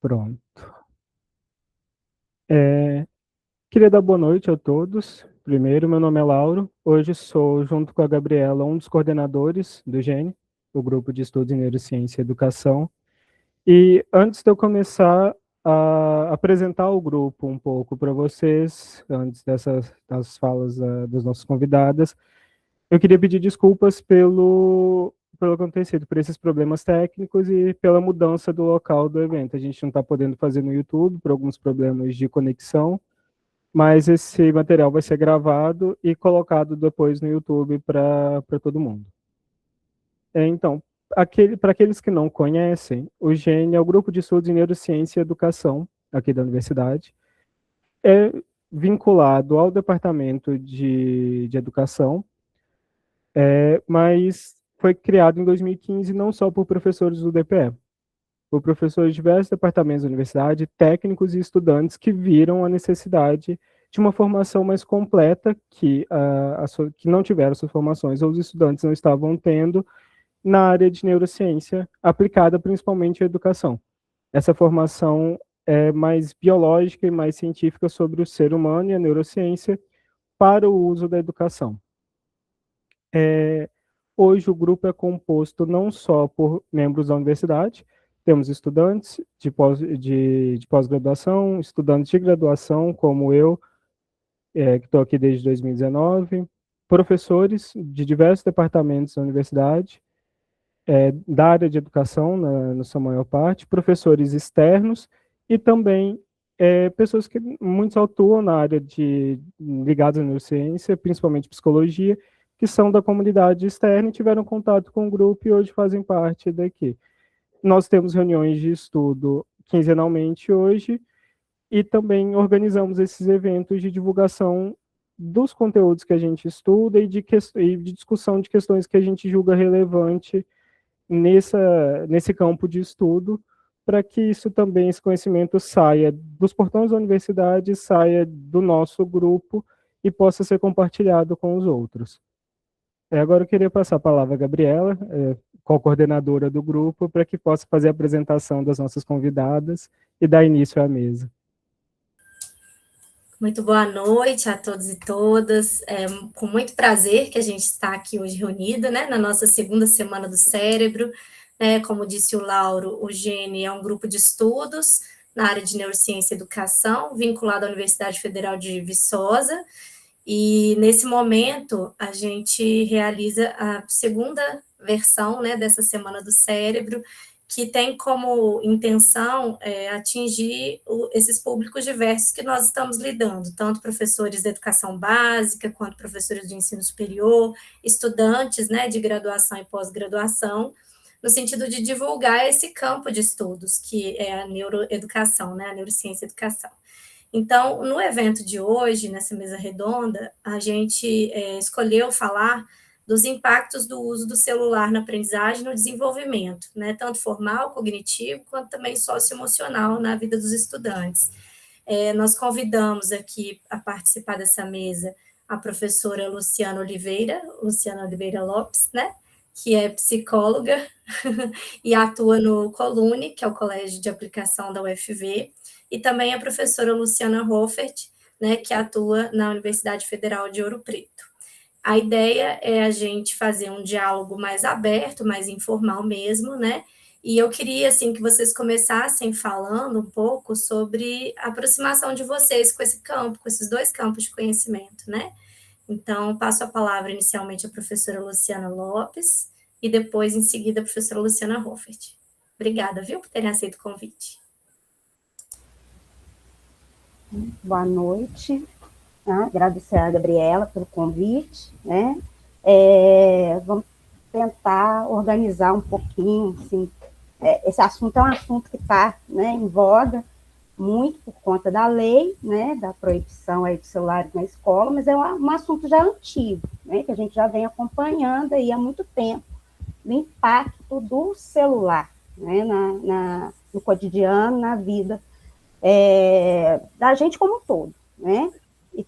Pronto. Queria dar boa noite a todos. Primeiro, meu nome é Lauro. Hoje sou, junto com a Gabriela, um dos coordenadores do GENE, o Grupo de Estudos em Neurociência e Educação. E antes de eu começar a apresentar o grupo um pouco para vocês, antes das falas das nossas convidadas, eu queria pedir desculpas pelo acontecido, por esses problemas técnicos e pela mudança do local do evento. A gente não está podendo fazer no YouTube por alguns problemas de conexão, mas esse material vai ser gravado e colocado depois no YouTube para todo mundo. Então, para aqueles que não conhecem, o GENE é o Grupo de Estudos em Neurociência e Educação, aqui da universidade. É vinculado ao Departamento de Educação, mas foi criado em 2015 não só por professores do DPE, por professores de diversos departamentos da universidade, técnicos e estudantes que viram a necessidade de uma formação mais completa que não tiveram suas formações ou os estudantes não estavam tendo na área de neurociência, aplicada principalmente à educação. Essa formação é mais biológica e mais científica sobre o ser humano e a neurociência para o uso da educação. Hoje o grupo é composto não só por membros da universidade, temos estudantes de pós-graduação, estudantes de graduação, como eu, que estou aqui desde 2019, professores de diversos departamentos da universidade, da área de educação, na sua maior parte, professores externos e também pessoas que muitos atuam na área ligadas à neurociência, principalmente psicologia, que são da comunidade externa e tiveram contato com o grupo e hoje fazem parte daqui. Nós temos reuniões de estudo quinzenalmente hoje e também organizamos esses eventos de divulgação dos conteúdos que a gente estuda e de discussão de questões que a gente julga relevante nesse campo de estudo, para que isso também, esse conhecimento saia dos portões da universidade, saia do nosso grupo e possa ser compartilhado com os outros. Agora eu queria passar a palavra à Gabriela, co-coordenadora do grupo, para que possa fazer a apresentação das nossas convidadas e dar início à mesa. Muito boa noite a todos e todas. É com muito prazer que a gente está aqui hoje reunido, né, na nossa segunda semana do cérebro. Como disse o Lauro, o GENE é um grupo de estudos na área de neurociência e educação, vinculado à Universidade Federal de Viçosa. E nesse momento a gente realiza a segunda versão, né, dessa semana do cérebro, que tem como intenção atingir esses públicos diversos que nós estamos lidando, tanto professores da educação básica, quanto professores de ensino superior, estudantes, né, de graduação e pós-graduação, no sentido de divulgar esse campo de estudos, que é a neuroeducação, né, a neurociência e educação. Então, no evento de hoje, nessa mesa redonda, a gente escolheu falar dos impactos do uso do celular na aprendizagem e no desenvolvimento, né, tanto formal, cognitivo, quanto também socioemocional na vida dos estudantes. Nós convidamos aqui a participar dessa mesa a professora Luciana Oliveira Lopes, né, que é psicóloga e atua no Colune, que é o Colégio de Aplicação da UFV, e também a professora Luciana Hoffert, né, que atua na Universidade Federal de Ouro Preto. A ideia é a gente fazer um diálogo mais aberto, mais informal mesmo, né? E eu queria, assim, que vocês começassem falando um pouco sobre a aproximação de vocês com esse campo, com esses dois campos de conhecimento, né? Então, passo a palavra inicialmente à professora Luciana Lopes e depois, em seguida, à professora Luciana Hoffert. Obrigada, viu, por terem aceito o convite. Boa noite. Agradecer a Gabriela pelo convite, né? Vamos tentar organizar um pouquinho, assim, esse assunto é um assunto que está, né, em voga, muito por conta da lei, né, da proibição aí de celulares na escola, mas é um assunto já antigo, né, que a gente já vem acompanhando aí há muito tempo, o impacto do celular, né, no cotidiano, na vida da gente como um todo, né? E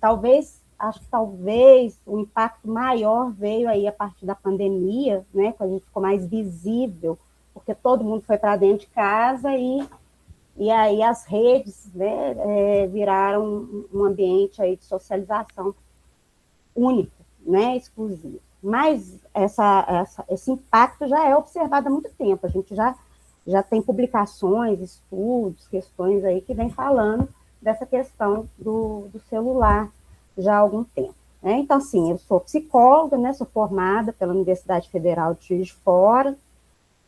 acho que talvez o impacto maior veio aí a partir da pandemia, né? Quando a gente ficou mais visível, porque todo mundo foi para dentro de casa e e aí as redes, né, viraram um ambiente aí de socialização único, né, exclusivo. Mas esse impacto já é observado há muito tempo, a gente já tem publicações, estudos, questões aí que vem falando dessa questão do celular já há algum tempo. Né? Então, assim, eu sou psicóloga, né, sou formada pela Universidade Federal de Juiz de Fora,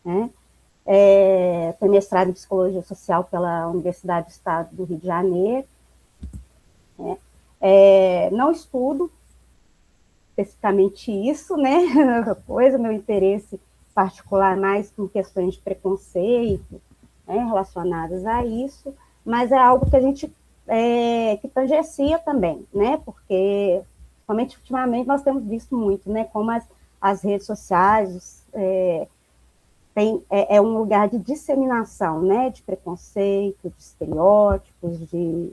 né, tenho mestrado em Psicologia Social pela Universidade do Estado do Rio de Janeiro, né, não estudo especificamente isso, né, coisa, meu interesse particular mais com questões de preconceito, né, relacionadas a isso, mas é algo que a gente que tangencia também, né, porque somente ultimamente nós temos visto muito, né, como as redes sociais é um lugar de disseminação, né, de preconceito, de estereótipos, de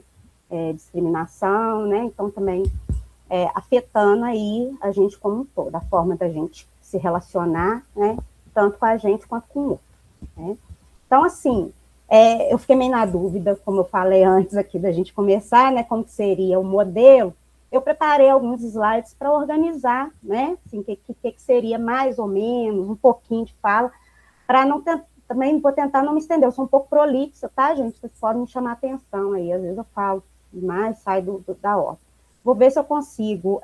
discriminação, né, então também afetando aí a gente como um todo, a forma da gente se relacionar, né, tanto com a gente quanto com o outro. Né? Então, assim, eu fiquei meio na dúvida, como eu falei antes aqui da gente começar, né, como seria o modelo. Eu preparei alguns slides para organizar, né, assim, que seria mais ou menos, um pouquinho de fala, para não também vou tentar não me estender, eu sou um pouco prolixa, tá, gente? Vocês podem me chamar atenção aí, às vezes eu falo demais, sai da ordem. Vou ver se eu consigo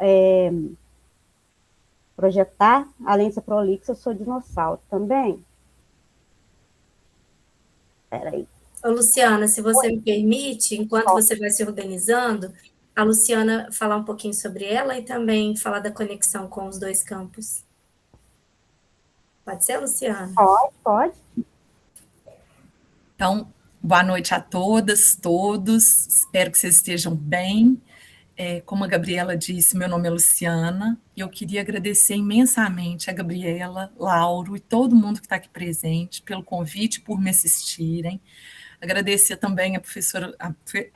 projetar, além de ser prolixa, eu sou dinossauro também. Espera aí. Ô, Luciana, se você me permite, enquanto você vai se organizando, a Luciana falar um pouquinho sobre ela e também falar da conexão com os dois campos. Pode ser, Luciana? Pode. Então, boa noite a todas, todos. Espero que vocês estejam bem. Como a Gabriela disse, meu nome é Luciana e eu queria agradecer imensamente a Gabriela, Lauro e todo mundo que está aqui presente pelo convite, por me assistirem. Agradecer também a professora,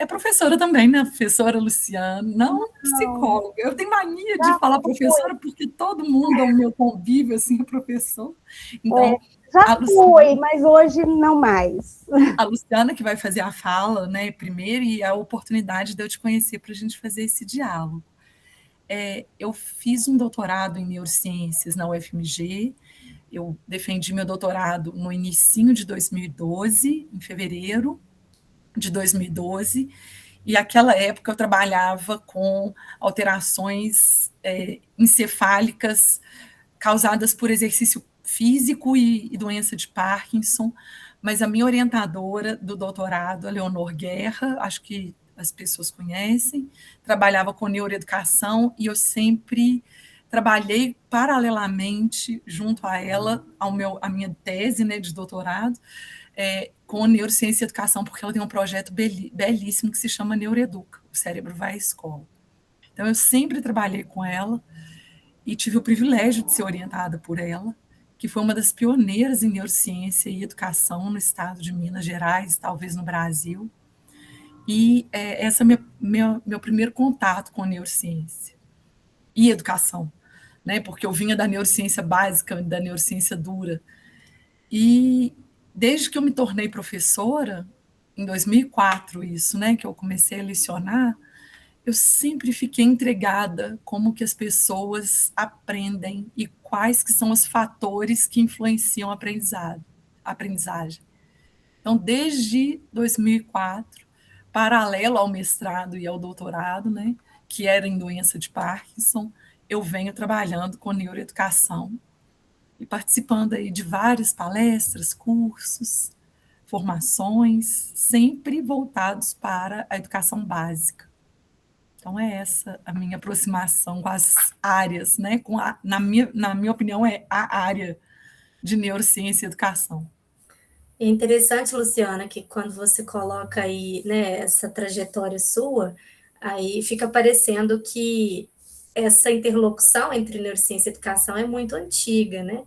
professora também, né? A professora Luciana, não psicóloga. Eu tenho mania de falar professora porque todo mundo ao meu convívio assim, é professor. Então, já fui, mas hoje não mais. A Luciana que vai fazer a fala, né, primeiro, e a oportunidade de eu te conhecer para a gente fazer esse diálogo. Eu fiz um doutorado em neurociências na UFMG, eu defendi meu doutorado no início de 2012, em fevereiro de 2012, e naquela época eu trabalhava com alterações encefálicas causadas por exercício físico e doença de Parkinson, mas a minha orientadora do doutorado, a Leonor Guerra, acho que as pessoas conhecem, trabalhava com neuroeducação e eu sempre trabalhei paralelamente junto a ela, a minha tese, né, de doutorado, com neurociência e educação, porque ela tem um projeto belíssimo que se chama Neuroeduca, o cérebro vai à escola. Então eu sempre trabalhei com ela e tive o privilégio de ser orientada por ela, que foi uma das pioneiras em neurociência e educação no estado de Minas Gerais, talvez no Brasil. E esse é meu primeiro contato com a neurociência e educação, né? Porque eu vinha da neurociência básica, da neurociência dura. E desde que eu me tornei professora, em 2004 isso, né, que eu comecei a lecionar, eu sempre fiquei intrigada como que as pessoas aprendem e quais que são os fatores que influenciam a aprendizagem. Então, desde 2004, paralelo ao mestrado e ao doutorado, né, que era em doença de Parkinson, eu venho trabalhando com neuroeducação e participando aí de várias palestras, cursos, formações, sempre voltados para a educação básica. Então, é essa a minha aproximação com as áreas, né? Na minha opinião, é a área de neurociência e educação. É interessante, Luciana, que quando você coloca aí, né, essa trajetória sua, aí fica parecendo que essa interlocução entre neurociência e educação é muito antiga, né?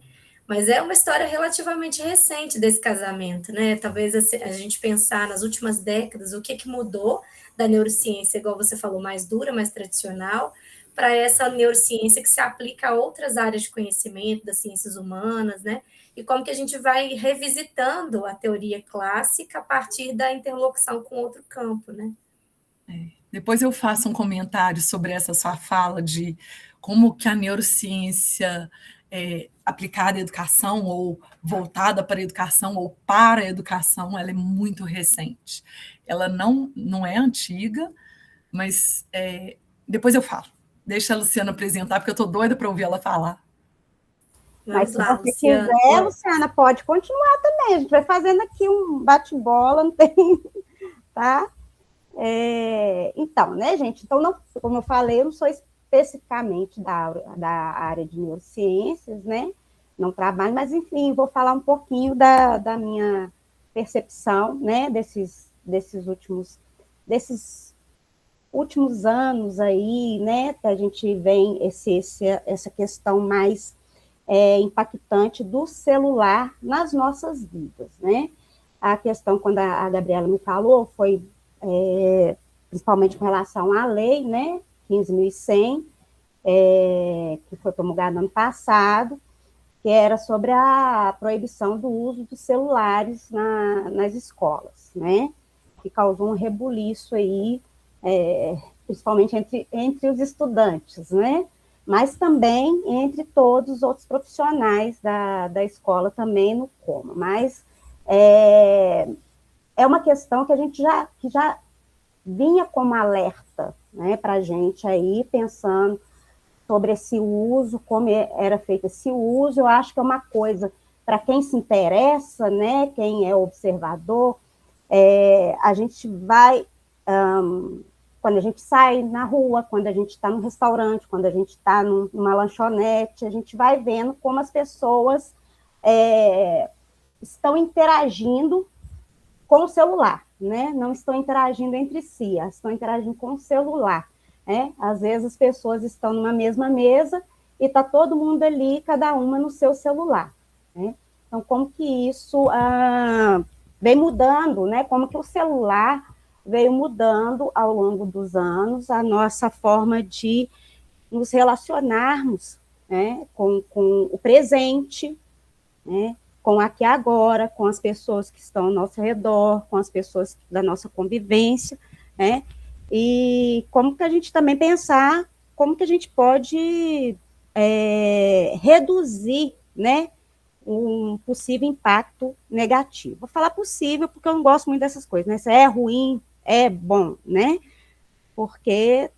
Mas é uma história relativamente recente desse casamento, né? Talvez a gente pensar nas últimas décadas o que mudou da neurociência, igual você falou, mais dura, mais tradicional, para essa neurociência que se aplica a outras áreas de conhecimento, das ciências humanas, né? e como que a gente vai revisitando a teoria clássica a partir da interlocução com outro campo, né? Depois eu faço um comentário sobre essa sua fala de como que a neurociência aplicada à educação ou voltada para a educação ou para a educação, ela é muito recente. Ela não é antiga, mas depois eu falo. Deixa a Luciana apresentar, porque eu estou doida para ouvir ela falar. Mas se você quiser, Luciana, pode continuar também. A gente vai fazendo aqui um bate-bola, não tem... Tá? Então, né, gente? Então, não, como eu falei, eu não sou especificamente da área de neurociências, né? Não trabalho, mas, enfim, vou falar um pouquinho da minha percepção, né? Desses últimos anos aí, né? Que a gente vem essa questão mais impactante do celular nas nossas vidas, né? A questão, quando a Gabriela me falou, foi principalmente com relação à lei, né, 15.100, que foi promulgada no ano passado, que era sobre a proibição do uso dos celulares nas escolas, né, que causou um rebuliço aí, principalmente entre os estudantes, né, mas também entre todos os outros profissionais da escola também no coma, mas é uma questão que a gente já vinha como alerta, né, para a gente aí, pensando sobre esse uso, como era feito esse uso. Eu acho que é uma coisa, para quem se interessa, né, quem é observador, a gente vai, quando a gente sai na rua, quando a gente está num restaurante, quando a gente está numa lanchonete, a gente vai vendo como as pessoas estão interagindo com o celular, né? Não estão interagindo entre si, estão interagindo com o celular, né? Às vezes as pessoas estão numa mesma mesa e está todo mundo ali, cada uma no seu celular, né? Então, como que isso vem mudando, né? Como que o celular veio mudando ao longo dos anos a nossa forma de nos relacionarmos, né? com o presente, né? Com aqui e agora, com as pessoas que estão ao nosso redor, com as pessoas da nossa convivência, né? E como que a gente também pensar como que a gente pode reduzir, né, um possível impacto negativo. Vou falar possível porque eu não gosto muito dessas coisas, né? Se é ruim, é bom, né? Porque,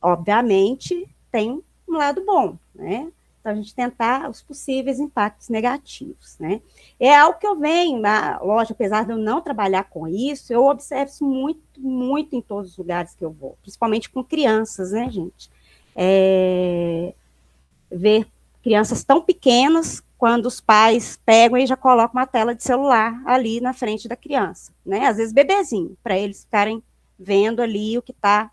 obviamente, tem um lado bom, né? Então, a gente tentar os possíveis impactos negativos, né? É algo que eu venho, lógico, apesar de eu não trabalhar com isso, eu observo isso muito, muito em todos os lugares que eu vou, principalmente com crianças, né, gente? Ver crianças tão pequenas, quando os pais pegam e já colocam uma tela de celular ali na frente da criança, né? Às vezes bebezinho, para eles ficarem vendo ali o que tá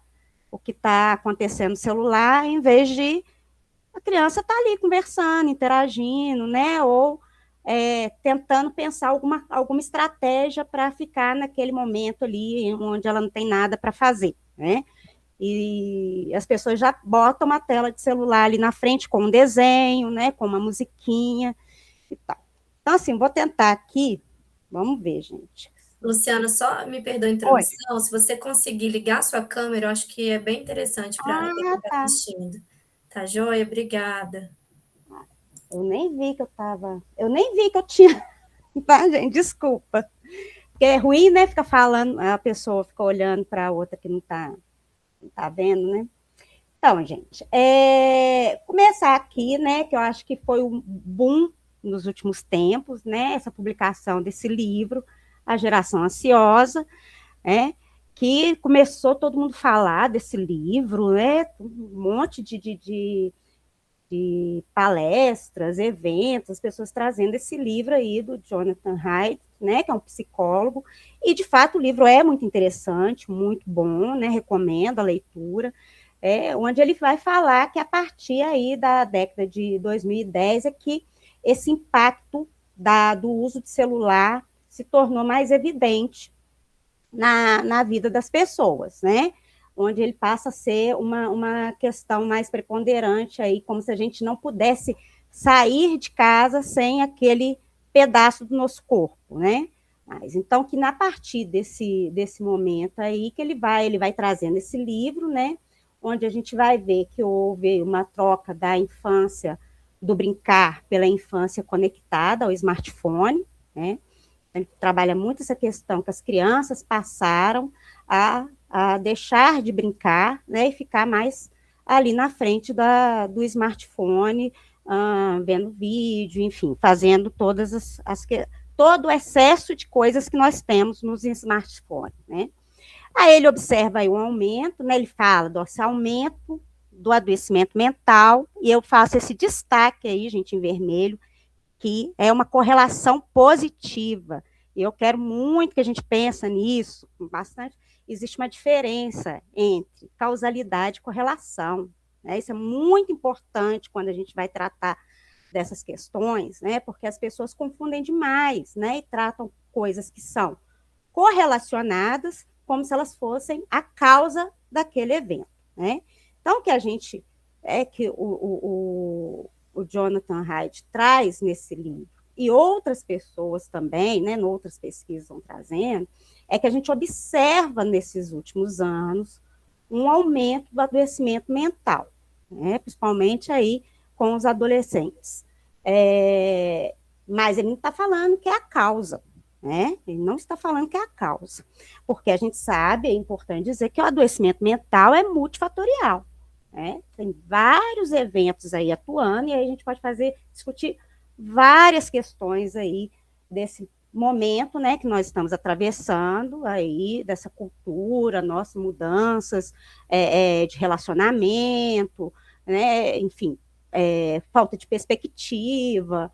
acontecendo no celular, em vez de a criança está ali conversando, interagindo, né? Ou tentando pensar alguma estratégia para ficar naquele momento ali onde ela não tem nada para fazer, né? E as pessoas já botam uma tela de celular ali na frente com um desenho, né? Com uma musiquinha e tal. Então, assim, vou tentar aqui, vamos ver, gente. Luciana, só me perdoa a introdução, se você conseguir ligar sua câmera, eu acho que é bem interessante para quem está assistindo. Tá joia? Obrigada. Eu nem vi que eu tinha, tá, gente? Desculpa. Porque é ruim, né? Fica falando, a pessoa fica olhando para a outra que não tá vendo, né? Então, gente, começar aqui, né? Que eu acho que foi um boom nos últimos tempos, né? Essa publicação desse livro, A Geração Ansiosa, né? Que começou todo mundo falar desse livro, né? Um monte de palestras, eventos, as pessoas trazendo esse livro aí do Jonathan Haidt, né, que é um psicólogo, e de fato o livro é muito interessante, muito bom, né, recomendo a leitura, onde ele vai falar que a partir aí da década de 2010 é que esse impacto do uso de celular se tornou mais evidente na vida das pessoas, né? Onde ele passa a ser uma questão mais preponderante aí, como se a gente não pudesse sair de casa sem aquele pedaço do nosso corpo, né? Mas, então, que na partir desse momento aí, que ele vai trazendo esse livro, né? Onde a gente vai ver que houve uma troca da infância, do brincar pela infância conectada ao smartphone, né? Ele trabalha muito essa questão que as crianças passaram a deixar de brincar, né? E ficar mais ali na frente do smartphone, vendo vídeo, enfim, fazendo todas todo o excesso de coisas que nós temos nos smartphones, né? Aí ele observa aí um aumento, né? Ele fala desse aumento do adoecimento mental, e eu faço esse destaque aí, gente, em vermelho, que é uma correlação positiva. E eu quero muito que a gente pense nisso, bastante. Existe uma diferença entre causalidade e correlação, né? Isso é muito importante quando a gente vai tratar dessas questões, né? Porque as pessoas confundem demais, né? E tratam coisas que são correlacionadas como se elas fossem a causa daquele evento, né? Então, que o Jonathan Haidt traz nesse livro, e outras pessoas também, né, outras pesquisas estão trazendo, é que a gente observa nesses últimos anos um aumento do adoecimento mental, né, principalmente aí com os adolescentes. Mas ele não está falando que é a causa, né? Ele não está falando que é a causa, porque a gente sabe, é importante dizer que o adoecimento mental é multifatorial, né? Tem vários eventos aí atuando, e aí a gente pode discutir várias questões aí desse momento, né, que nós estamos atravessando aí, dessa cultura, nossas mudanças de relacionamento, né, enfim, falta de perspectiva,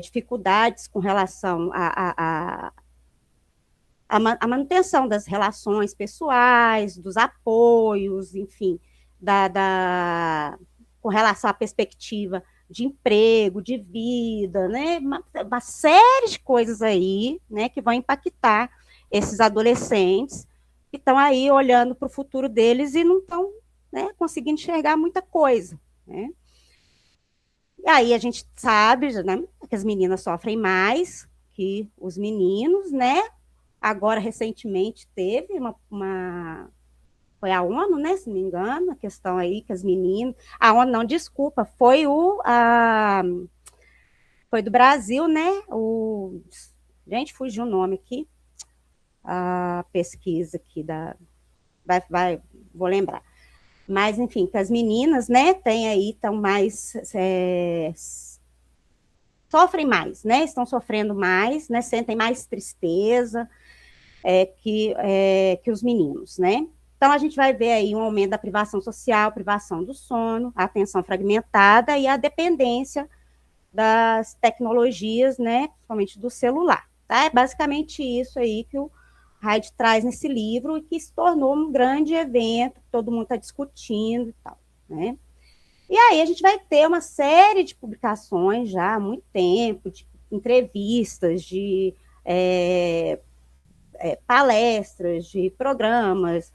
dificuldades com relação à manutenção das relações pessoais, dos apoios, enfim, com relação à perspectiva de emprego, de vida, né? Uma série de coisas aí, né, que vão impactar esses adolescentes que estão aí olhando para o futuro deles e não estão, né, conseguindo enxergar muita coisa, né? E aí a gente sabe, né, que as meninas sofrem mais que os meninos, né? Agora, recentemente, teve foi a ONU, né, se não me engano, a questão aí que as meninas... A ONU, não, desculpa, foi foi do Brasil, né? Gente, fugiu o nome aqui. A pesquisa aqui vou lembrar. Mas, enfim, que as meninas, né, estão mais... sofrem mais, né? Estão sofrendo mais, né? Sentem mais tristeza que os meninos, né? Então, a gente vai ver aí um aumento da privação social, privação do sono, a atenção fragmentada e a dependência das tecnologias, né, principalmente do celular, tá? É basicamente isso aí que o Haidt traz nesse livro e que se tornou um grande evento, que todo mundo está discutindo e tal, né? E aí a gente vai ter uma série de publicações já há muito tempo, de entrevistas, de palestras, de programas,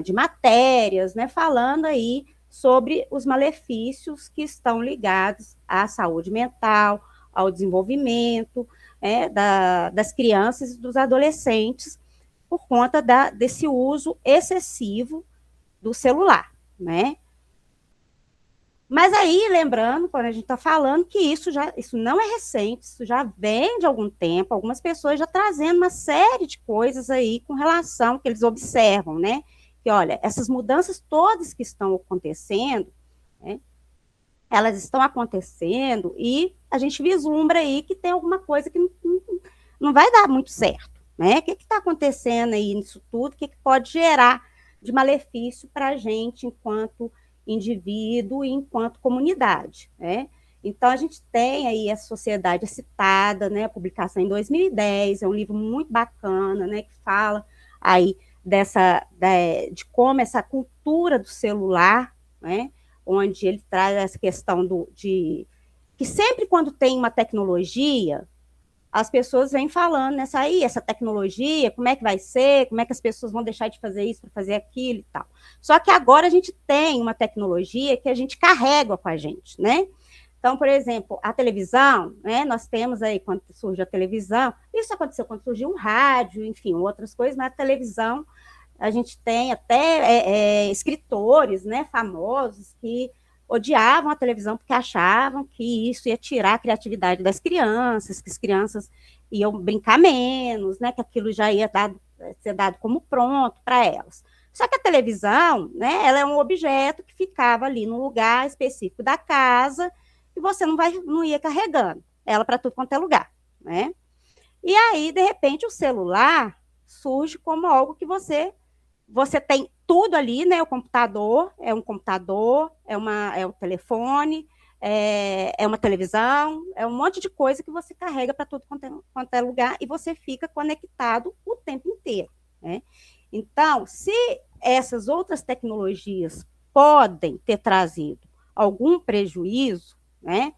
de matérias, né, falando aí sobre os malefícios que estão ligados à saúde mental, ao desenvolvimento das crianças e dos adolescentes por conta desse uso excessivo do celular, né? Mas aí, lembrando, quando a gente está falando que isso não é recente, isso já vem de algum tempo, algumas pessoas já trazendo uma série de coisas aí com relação que eles observam, né? Que, olha, essas mudanças todas que estão acontecendo, né, elas estão acontecendo e a gente vislumbra aí que tem alguma coisa que não vai dar muito certo, né? O que está acontecendo aí nisso tudo? O que pode gerar de malefício para a gente enquanto indivíduo e enquanto comunidade, né? Então, a gente tem aí a Sociedade Citada, né, a publicação em 2010, é um livro muito bacana, né, que fala aí de como essa cultura do celular, né, onde ele traz essa questão que sempre quando tem uma tecnologia, as pessoas vêm falando essa tecnologia, como é que vai ser, como é que as pessoas vão deixar de fazer isso para fazer aquilo e tal. Só que agora a gente tem uma tecnologia que a gente carrega com a gente, né? Então, por exemplo, a televisão, né, nós temos aí, quando surge a televisão, isso aconteceu quando surgiu o rádio, enfim, outras coisas, mas a televisão, a gente tem até escritores, né, famosos que odiavam a televisão porque achavam que isso ia tirar a criatividade das crianças, que as crianças iam brincar menos, né, que aquilo já ia ser dado como pronto para elas. Só que a televisão, né, ela é um objeto que ficava ali no lugar específico da casa e você não ia carregando ela para tudo quanto é lugar, né? E aí, de repente, o celular surge como algo que você tem tudo ali, né? O computador, é um telefone, é uma televisão, é um monte de coisa que você carrega para tudo quanto é lugar e você fica conectado o tempo inteiro, né? Então, se essas outras tecnologias podem ter trazido algum prejuízo, né,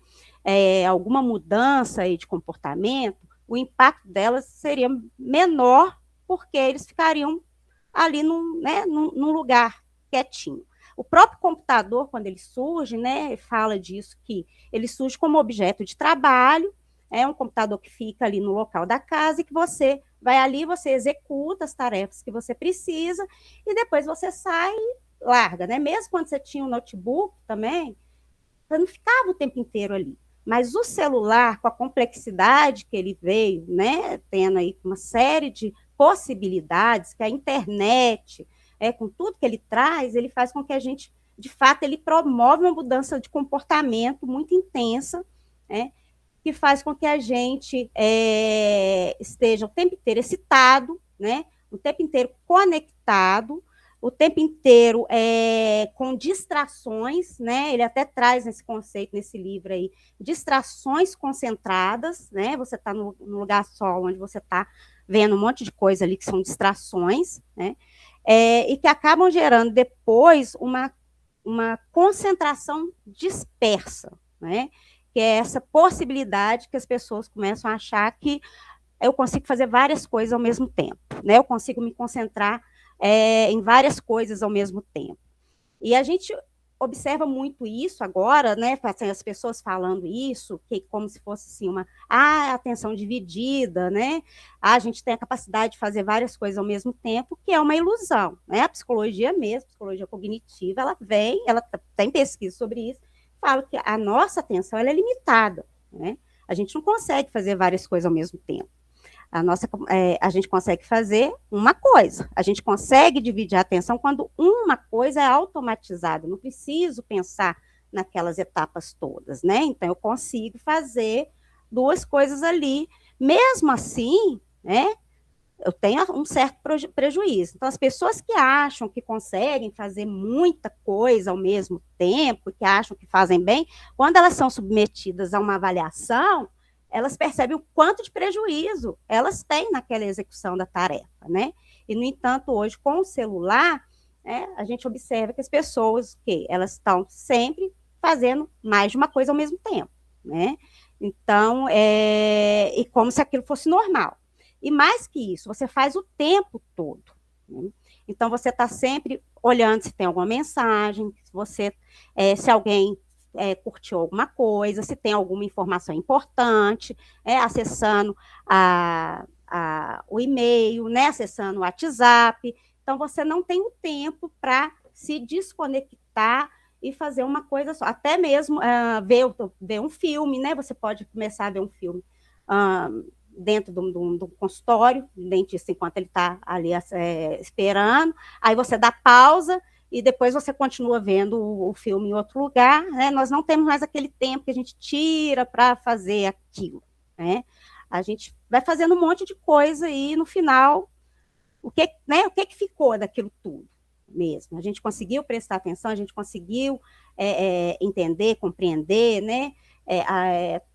alguma mudança aí de comportamento, o impacto delas seria menor porque eles ficariam ali num lugar quietinho. O próprio computador, quando ele surge, né, fala disso, que ele surge como objeto de trabalho, é um computador que fica ali no local da casa e que você vai ali, você executa as tarefas que você precisa e depois você sai e larga, né? Mesmo quando você tinha um notebook também, você não ficava o tempo inteiro ali. Mas o celular, com a complexidade que ele veio, né, tendo aí uma série de possibilidades, que a internet, com tudo que ele traz, ele faz com que a gente, de fato, ele promove uma mudança de comportamento muito intensa, né, que faz com que a gente esteja o tempo inteiro excitado, né, o tempo inteiro conectado, o tempo inteiro com distrações, né? Ele até traz esse conceito nesse livro aí, distrações concentradas, né? Você está num lugar só, onde você está vendo um monte de coisa ali que são distrações, né? E que acabam gerando depois uma concentração dispersa, né? Que é essa possibilidade que as pessoas começam a achar que eu consigo fazer várias coisas ao mesmo tempo, né? Eu consigo me concentrar em várias coisas ao mesmo tempo. E a gente observa muito isso agora, né? Assim, as pessoas falando isso, que como se fosse assim uma atenção dividida, né? A gente tem a capacidade de fazer várias coisas ao mesmo tempo, que é uma ilusão, né? A psicologia mesmo, a psicologia cognitiva, ela tem pesquisa sobre isso, fala que a nossa atenção ela é limitada, né? A gente não consegue fazer várias coisas ao mesmo tempo. A gente consegue fazer uma coisa, a gente consegue dividir a atenção quando uma coisa é automatizada, não preciso pensar naquelas etapas todas, né? Então, eu consigo fazer duas coisas ali, mesmo assim, né? Eu tenho um certo prejuízo. Então, as pessoas que acham que conseguem fazer muita coisa ao mesmo tempo, que acham que fazem bem, quando elas são submetidas a uma avaliação, elas percebem o quanto de prejuízo elas têm naquela execução da tarefa, né? E, no entanto, hoje, com o celular, a gente observa que as pessoas, elas estão sempre fazendo mais de uma coisa ao mesmo tempo, né? Então, e como se aquilo fosse normal. E mais que isso, você faz o tempo todo, né? Então, você está sempre olhando se tem alguma mensagem, se alguém curtiu alguma coisa, se tem alguma informação importante, acessando o e-mail, né, acessando o WhatsApp. Então, você não tem o tempo para se desconectar e fazer uma coisa só. Até mesmo ver um filme, né? Você pode começar a ver um filme dentro do consultório, do dentista, enquanto ele está ali esperando. Aí você dá pausa e depois você continua vendo o filme em outro lugar, né? Nós não temos mais aquele tempo que a gente tira para fazer aquilo, né? A gente vai fazendo um monte de coisa e, no final, o que ficou daquilo tudo mesmo? A gente conseguiu prestar atenção, a gente conseguiu entender, compreender, né?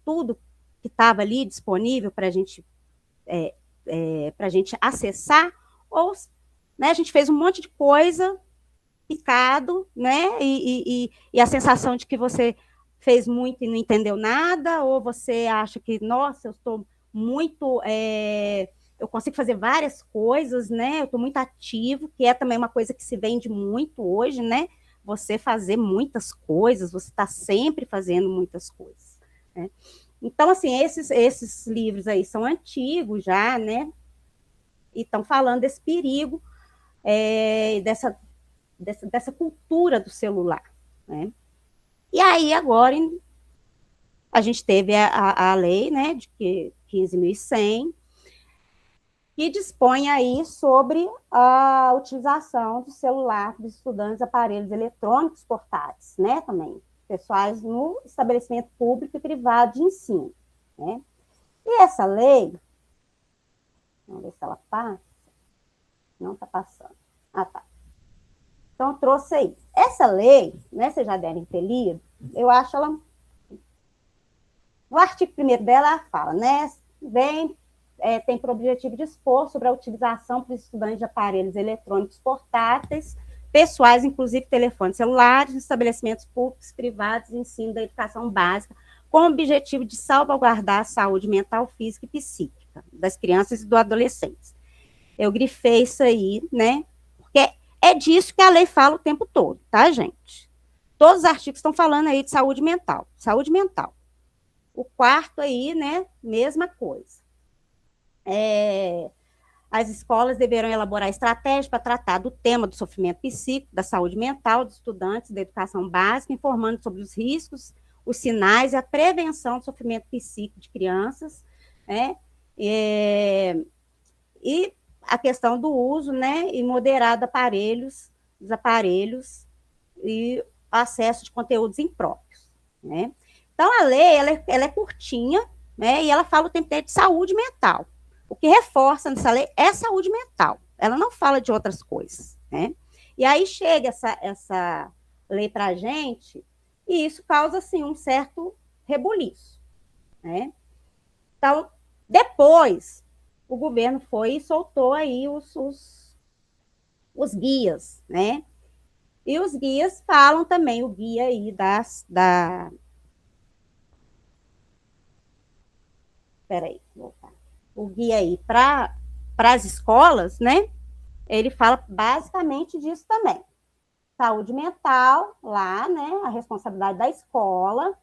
Tudo que estava ali disponível para a gente acessar, ou, né, a gente fez um monte de coisa picado, né? E a sensação de que você fez muito e não entendeu nada, ou você acha que, nossa, eu estou muito, eu consigo fazer várias coisas, né? Eu estou muito ativo, que é também uma coisa que se vende muito hoje, né? você fazer muitas coisas, você está sempre fazendo muitas coisas, né? Então, assim, esses livros aí são antigos já, né? E estão falando desse perigo, dessa cultura do celular, né? E aí, agora, a gente teve a lei, né, de 15.100, que dispõe aí sobre a utilização do celular dos estudantes, aparelhos eletrônicos portáteis, né, também, pessoais no estabelecimento público e privado de ensino, né? E essa lei, vamos ver se ela passa, não está passando, tá. Então, eu trouxe aí. Essa lei, né, vocês já devem ter lido, eu acho ela... No artigo 1º dela, fala, né, tem por objetivo dispor sobre a utilização para os estudantes de aparelhos eletrônicos portáteis, pessoais, inclusive telefones celulares, nos estabelecimentos públicos, privados, ensino da educação básica, com o objetivo de salvaguardar a saúde mental, física e psíquica das crianças e do adolescente. Eu grifei isso aí, né, porque é disso que a lei fala o tempo todo, tá, gente? Todos os artigos estão falando aí de saúde mental. Saúde mental. O 4º aí, né, mesma coisa. As escolas deverão elaborar estratégias para tratar do tema do sofrimento psíquico, da saúde mental dos estudantes da educação básica, informando sobre os riscos, os sinais e a prevenção do sofrimento psíquico de crianças, né, e a questão do uso, né, imoderado dos aparelhos e acesso de conteúdos impróprios, né. Então, a lei, ela é curtinha, né, e ela fala o tempo inteiro de saúde mental. O que reforça nessa lei é saúde mental. Ela não fala de outras coisas, né. E aí chega essa lei para a gente, e isso causa, assim, um certo rebuliço, né. Então, depois, o governo foi e soltou aí os guias, né. E os guias falam também, o guia aí o guia aí para as escolas, né? Ele fala basicamente disso também. Saúde mental, lá, né? A responsabilidade da escola,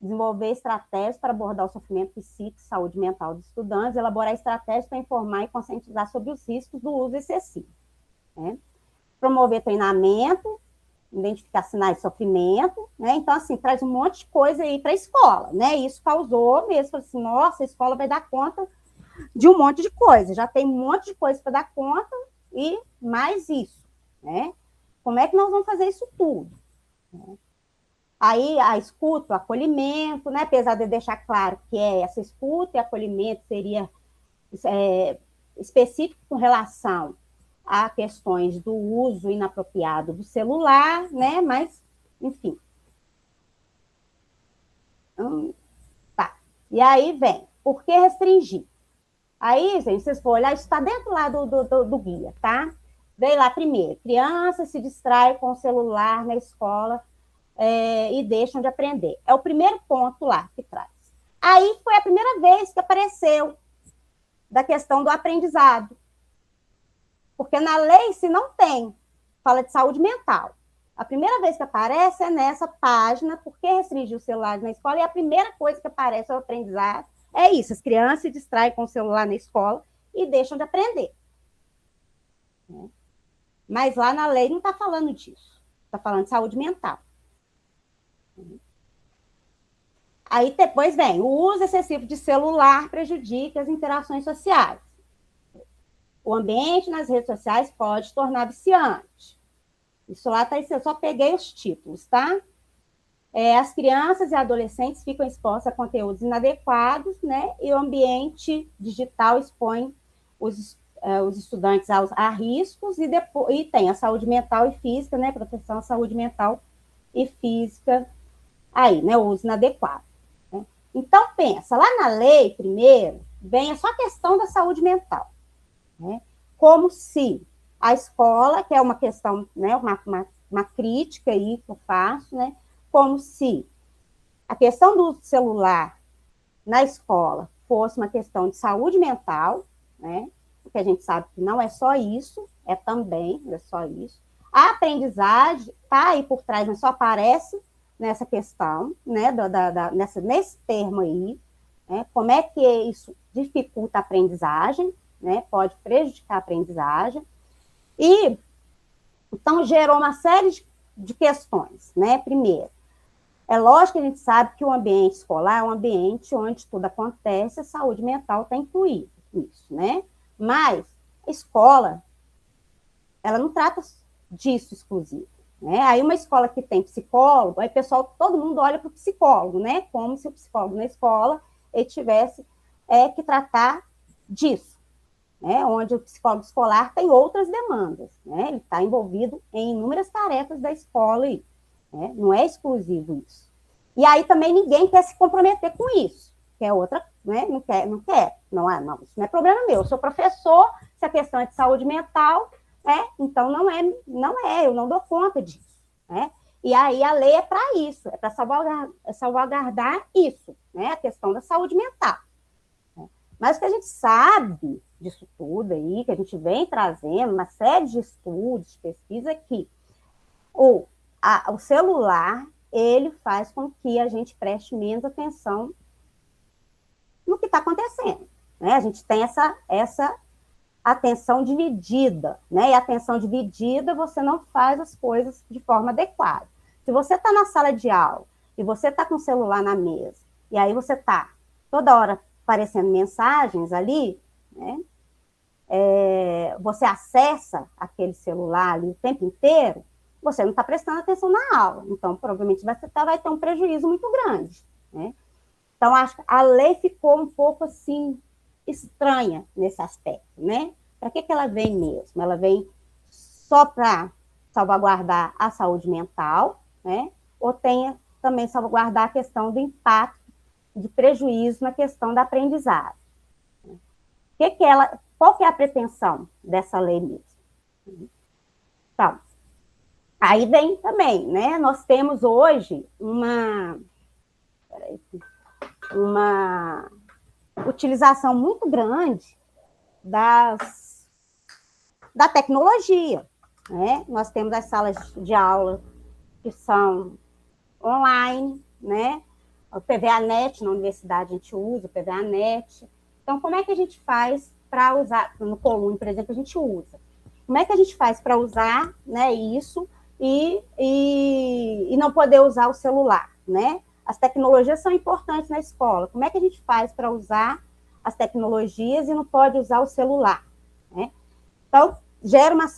desenvolver estratégias para abordar o sofrimento psíquico e saúde mental dos estudantes, elaborar estratégias para informar e conscientizar sobre os riscos do uso excessivo, né? Promover treinamento, identificar sinais de sofrimento, né? Então, assim, traz um monte de coisa aí para a escola, né? Isso causou mesmo, assim, nossa, a escola vai dar conta de um monte de coisa, já tem um monte de coisa para dar conta e mais isso, né? Como é que nós vamos fazer isso tudo? Aí, a escuta, o acolhimento, né? Apesar de deixar claro que essa escuta e acolhimento seria específico com relação a questões do uso inapropriado do celular, né? Mas, enfim. Tá. E aí vem, por que restringir? Aí, gente, vocês vão olhar, isso está dentro lá do guia, tá? Vem lá primeiro, criança se distrai com o celular na escola e deixam de aprender. É o primeiro ponto lá que traz. Aí foi a primeira vez que apareceu da questão do aprendizado. Porque na lei, se não tem, fala de saúde mental. A primeira vez que aparece é nessa página, por que restringir o celular na escola? E a primeira coisa que aparece é o aprendizado. É isso, as crianças se distraem com o celular na escola e deixam de aprender. Mas lá na lei não está falando disso. Está falando de saúde mental. Aí depois vem, o uso excessivo de celular prejudica as interações sociais. O ambiente nas redes sociais pode tornar viciante. Isso lá está, eu só peguei os títulos, tá? As crianças e adolescentes ficam expostas a conteúdos inadequados, né? E o ambiente digital expõe os estudantes a riscos e tem a saúde mental e física, né? Proteção à saúde mental e física aí, né? O uso inadequado. Né? Então, pensa, lá na lei, primeiro, vem só a questão da saúde mental. Né? Como se a escola, que é uma questão, né, uma crítica aí que eu faço, né, como se a questão do celular na escola fosse uma questão de saúde mental, né, porque a gente sabe que não é só isso, é também, não é só isso. A aprendizagem está aí por trás, mas só aparece nessa questão, né, nesse termo aí, né, como é que isso dificulta a aprendizagem, né, pode prejudicar a aprendizagem, e então gerou uma série de questões, né, primeiro, é lógico que a gente sabe que o ambiente escolar é um ambiente onde tudo acontece, a saúde mental está incluída nisso, né, mas a escola, ela não trata disso exclusivo, né? Aí uma escola que tem psicólogo, aí pessoal, todo mundo olha para o psicólogo, né? Como se o psicólogo na escola ele tivesse que tratar disso, né? Onde o psicólogo escolar tem outras demandas, né? Ele está envolvido em inúmeras tarefas da escola aí, né? Não é exclusivo isso. E aí também ninguém quer se comprometer com isso, que é outra, né? Não quer, não, isso não é problema meu, eu sou professor, se a questão é de saúde mental, então não é, eu não dou conta disso, né? E aí a lei é para isso, é para salvaguardar isso, né? A questão da saúde mental. Né? Mas o que a gente sabe disso tudo aí, que a gente vem trazendo, uma série de estudos, de pesquisa, que o celular, ele faz com que a gente preste menos atenção no que está acontecendo, né? A gente tem essa atenção dividida, né? E a atenção dividida, você não faz as coisas de forma adequada. Se você está na sala de aula e você está com o celular na mesa, e aí você está toda hora aparecendo mensagens ali, né? Você acessa aquele celular ali o tempo inteiro, você não está prestando atenção na aula. Então, provavelmente, você vai ter um prejuízo muito grande, né? Então, acho que a lei ficou um pouco assim, estranha nesse aspecto, né? Para que ela vem mesmo? Ela vem só para salvaguardar a saúde mental, né? Ou tem também salvaguardar a questão do impacto de prejuízo na questão da aprendizagem. Qual que é a pretensão dessa lei mesmo? Então, aí vem também, né? Nós temos hoje uma utilização muito grande da tecnologia, né? Nós temos as salas de aula que são online, né? O PVA-NET na universidade a gente usa, o PVA-NET. Então, como é que a gente faz para usar, no Colune, por exemplo, a gente usa. Como é que a gente faz para usar, né, isso e não poder usar o celular, né? As tecnologias são importantes na escola. Como é que a gente faz para usar as tecnologias e não pode usar o celular, né? Então, gerou uma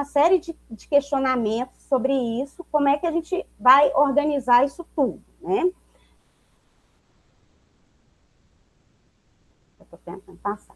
série de questionamentos sobre isso, como é que a gente vai organizar isso tudo, né? Eu estou tentando passar.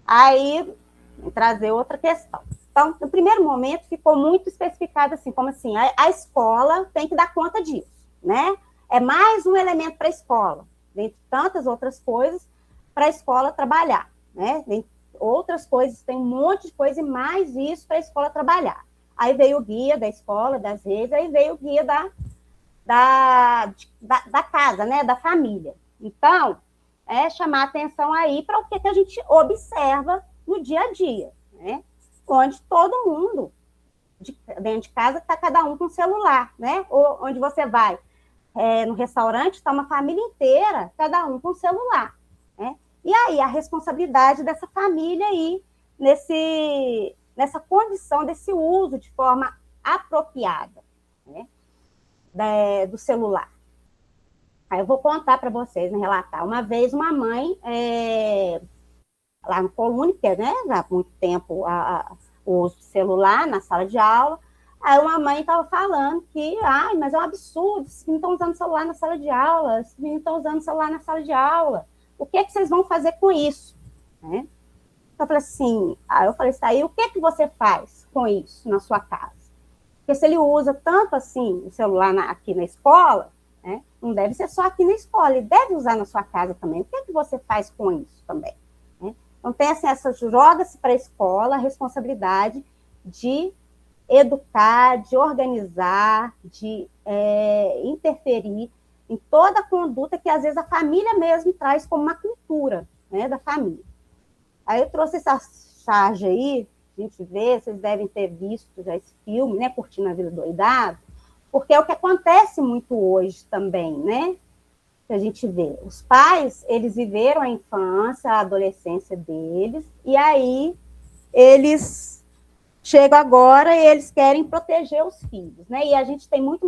Aí, vou trazer outra questão. Então, no primeiro momento, ficou muito especificado assim, como assim, a escola tem que dar conta disso, né? É mais um elemento para a escola, dentre tantas outras coisas, para a escola trabalhar, né? Dentre outras coisas, tem um monte de coisa e mais isso para a escola trabalhar. Aí veio o guia da escola, das redes, aí veio o guia da casa, né? Da família. Então, chamar atenção aí para o que a gente observa no dia a dia, né? Onde todo mundo, dentro de casa, está cada um com o celular, né? Ou onde você vai no restaurante, está uma família inteira, cada um com o celular, né? E aí, a responsabilidade dessa família aí, nessa condição desse uso de forma apropriada, né? Do celular. Aí eu vou contar para vocês, né, relatar. Uma vez, uma mãe, lá no Colune, que né, já há muito tempo o uso do celular na sala de aula, aí uma mãe estava falando que, mas é um absurdo, esses meninos estão usando celular na sala de aula, esses meninos estão usando celular na sala de aula, o que vocês vão fazer com isso? Né? Então, eu falei assim, aí o que você faz com isso na sua casa? Porque se ele usa tanto assim o celular aqui na escola, né, não deve ser só aqui na escola, ele deve usar na sua casa também. O que você faz com isso também? Né? Então, tem assim, joga-se para a escola a responsabilidade de educar, de organizar, de interferir em toda a conduta que, às vezes, a família mesmo traz como uma cultura, né, da família. Aí eu trouxe essa charge aí gente vê, vocês devem ter visto já esse filme, né, Curtindo a Vida Doidado, porque é o que acontece muito hoje também, né, que a gente vê. Os pais, eles viveram a infância, a adolescência deles, e aí eles chegam agora e eles querem proteger os filhos, né, e a gente tem muito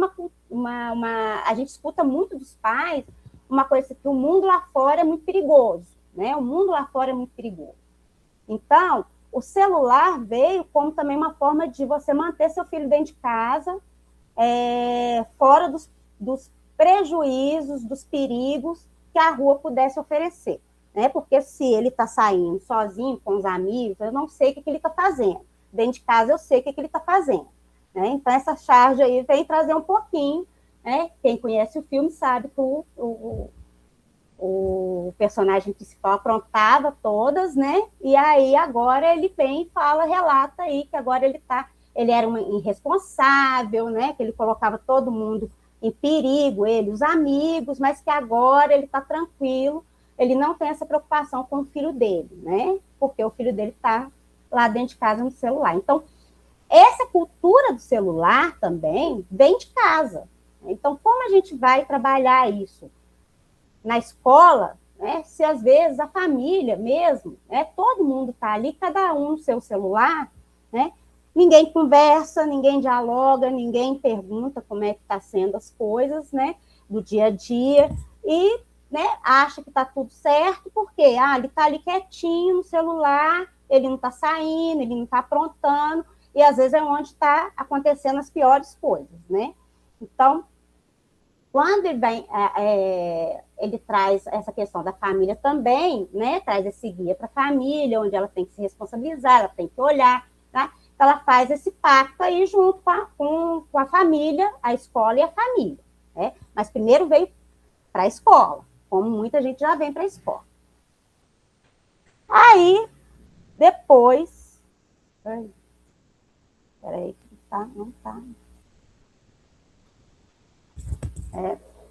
a gente escuta muito dos pais uma coisa que o mundo lá fora é muito perigoso, né, o mundo lá fora é muito perigoso. Então, o celular veio como também uma forma de você manter seu filho dentro de casa, fora dos prejuízos, dos perigos que a rua pudesse oferecer. Né? Porque se ele está saindo sozinho, com os amigos, eu não sei o que ele está fazendo. Dentro de casa eu sei o que ele está fazendo. Né? Então, essa charge aí vem trazer um pouquinho. Né? Quem conhece o filme sabe que o personagem principal aprontava todas, né? E aí agora ele vem e fala, relata aí que agora ele era um irresponsável, né? Que ele colocava todo mundo em perigo, ele, os amigos, mas que agora ele está tranquilo, ele não tem essa preocupação com o filho dele, né? Porque o filho dele está lá dentro de casa no celular. Então, essa cultura do celular também vem de casa. Então, como a gente vai trabalhar isso? Na escola, né, se às vezes a família mesmo, né, todo mundo está ali, cada um no seu celular, né, ninguém conversa, ninguém dialoga, ninguém pergunta como é que está sendo as coisas, né, do dia a dia, e, né, acha que está tudo certo, porque ele está ali quietinho no celular, ele não está saindo, ele não está aprontando, e às vezes é onde está acontecendo as piores coisas, né? Então, quando ele traz essa questão da família também, né? Traz esse guia para a família, onde ela tem que se responsabilizar, ela tem que olhar, tá? Então, ela faz esse pacto aí junto com a família, a escola e a família. Né? Mas primeiro veio para a escola, como muita gente já vem para a escola. Aí, depois... Peraí, não tá...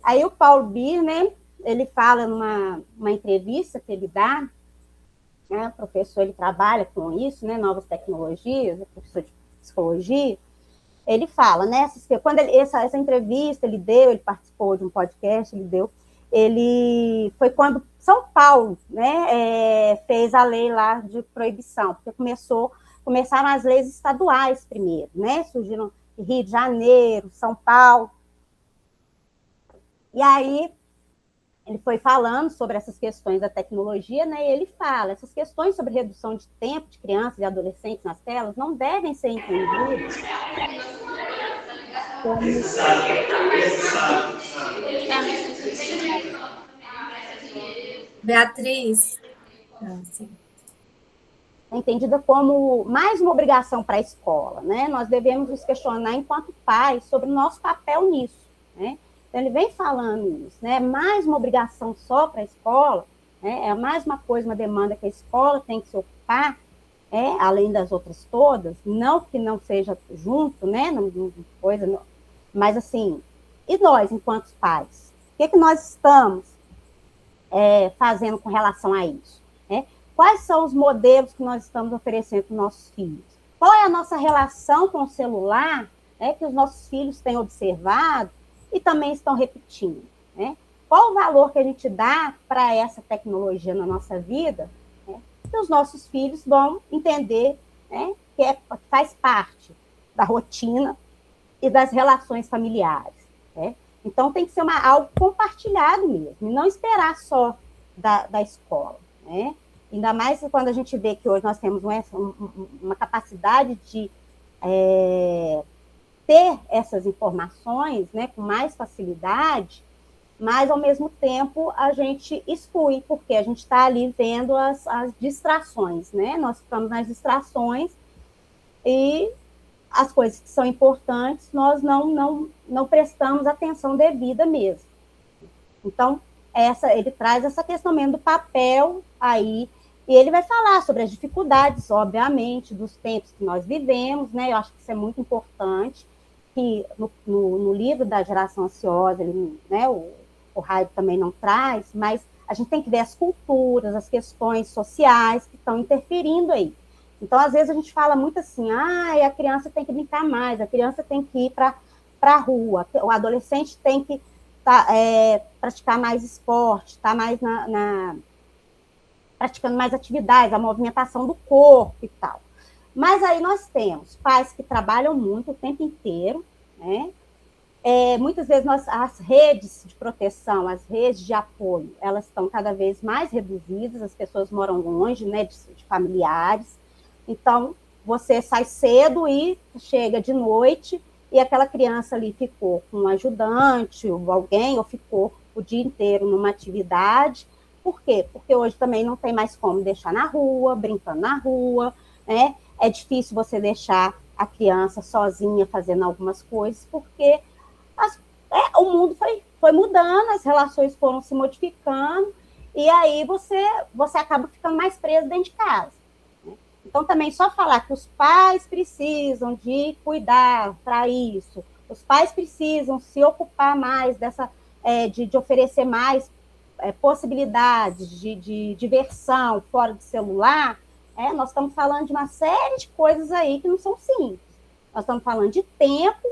Aí o Paulo Bir, né, ele fala numa entrevista que ele dá, né, o professor, ele trabalha com isso, né, novas tecnologias, é professor de psicologia, ele fala, né, quando essa entrevista ele participou de um podcast, foi quando São Paulo, né, fez a lei lá de proibição, porque começaram as leis estaduais primeiro, né, surgiram Rio de Janeiro, São Paulo. E aí, ele foi falando sobre essas questões da tecnologia, né? E ele fala, essas questões sobre redução de tempo de crianças e adolescentes nas telas não devem ser entendidas como... Beatriz. Sim. Entendida como mais uma obrigação para a escola, né? Nós devemos nos questionar, enquanto pais, sobre o nosso papel nisso, né? Então, ele vem falando isso, né? Mais uma obrigação só para a escola, né? É mais uma coisa, uma demanda que a escola tem que se ocupar, além das outras todas, não que não seja junto, né? Mas, assim, e nós, enquanto pais? O que nós estamos fazendo com relação a isso? Né? Quais são os modelos que nós estamos oferecendo para os nossos filhos? Qual é a nossa relação com o celular, que os nossos filhos têm observado e também estão repetindo, né? Qual o valor que a gente dá para essa tecnologia na nossa vida, né? Que os nossos filhos vão entender, né? Que faz parte da rotina e das relações familiares, né? Então, tem que ser algo compartilhado mesmo, e não esperar só da escola, né? Ainda mais quando a gente vê que hoje nós temos uma capacidade de ter essas informações, né, com mais facilidade, mas, ao mesmo tempo, a gente exclui, porque a gente está ali vendo as distrações, né? Nós ficamos nas distrações e as coisas que são importantes, nós não prestamos atenção devida mesmo. Então, ele traz essa questão mesmo do papel aí, e ele vai falar sobre as dificuldades, obviamente, dos tempos que nós vivemos, né? Eu acho que isso é muito importante, que no livro da Geração Ansiosa, né, o Raio também não traz, mas a gente tem que ver as culturas, as questões sociais que estão interferindo aí. Então, às vezes, a gente fala muito assim, a criança tem que brincar mais, a criança tem que ir para a rua, o adolescente tem que praticar mais esporte, estar mais praticando mais atividades, a movimentação do corpo e tal. Mas aí nós temos pais que trabalham muito o tempo inteiro, né? Muitas vezes as redes de proteção, as redes de apoio, elas estão cada vez mais reduzidas, as pessoas moram longe, né, de familiares. Então, você sai cedo e chega de noite, e aquela criança ali ficou com um ajudante, ou alguém, ou ficou o dia inteiro numa atividade. Por quê? Porque hoje também não tem mais como deixar na rua, brincando na rua, né? É difícil você deixar a criança sozinha fazendo algumas coisas, porque o mundo foi mudando, as relações foram se modificando, e aí você acaba ficando mais preso dentro de casa. Né? Então, também só falar que os pais precisam de cuidar para isso, os pais precisam se ocupar mais de oferecer mais possibilidades de diversão fora do celular, nós estamos falando de uma série de coisas aí que não são simples. Nós estamos falando de tempo,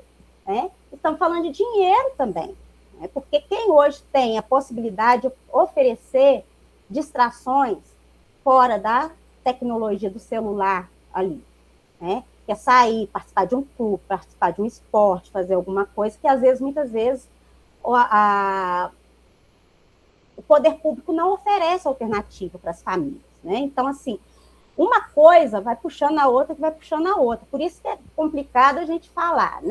estamos falando de dinheiro também, porque quem hoje tem a possibilidade de oferecer distrações fora da tecnologia do celular ali, que é sair, participar de um clube, participar de um esporte, fazer alguma coisa que, às vezes, muitas vezes, o poder público não oferece alternativa para as famílias. Então, assim, uma coisa vai puxando a outra, que vai puxando a outra. Por isso que é complicado a gente falar,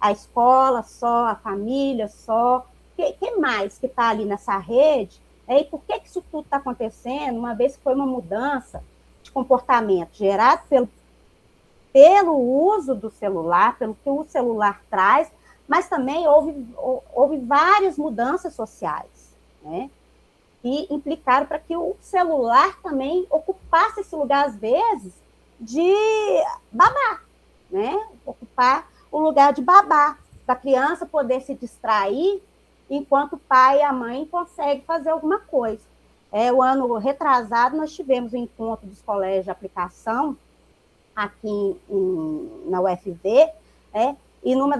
A escola só, a família só. Que mais que está ali nessa rede? E por que isso tudo está acontecendo? Uma vez que foi uma mudança de comportamento gerado pelo uso do celular, pelo que o celular traz, mas também houve várias mudanças sociais, que implicaram para que o celular também ocupasse esse lugar, às vezes, de babá, ocupar o lugar de babá, para a criança poder se distrair enquanto o pai e a mãe conseguem fazer alguma coisa. O ano retrasado, nós tivemos o encontro dos colégios de aplicação aqui na UFV, e numa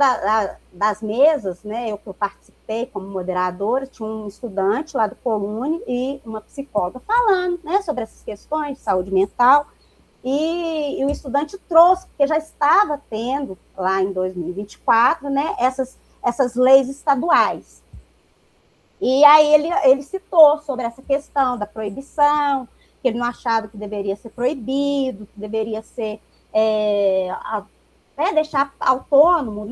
das mesas, que eu participei como moderadora, tinha um estudante lá do Colune e uma psicóloga falando, sobre essas questões de saúde mental, e o estudante trouxe, porque já estava tendo lá em 2024, essas leis estaduais. E aí ele citou sobre essa questão da proibição, que ele não achava que deveria ser proibido, que deveria ser deixar autônomo,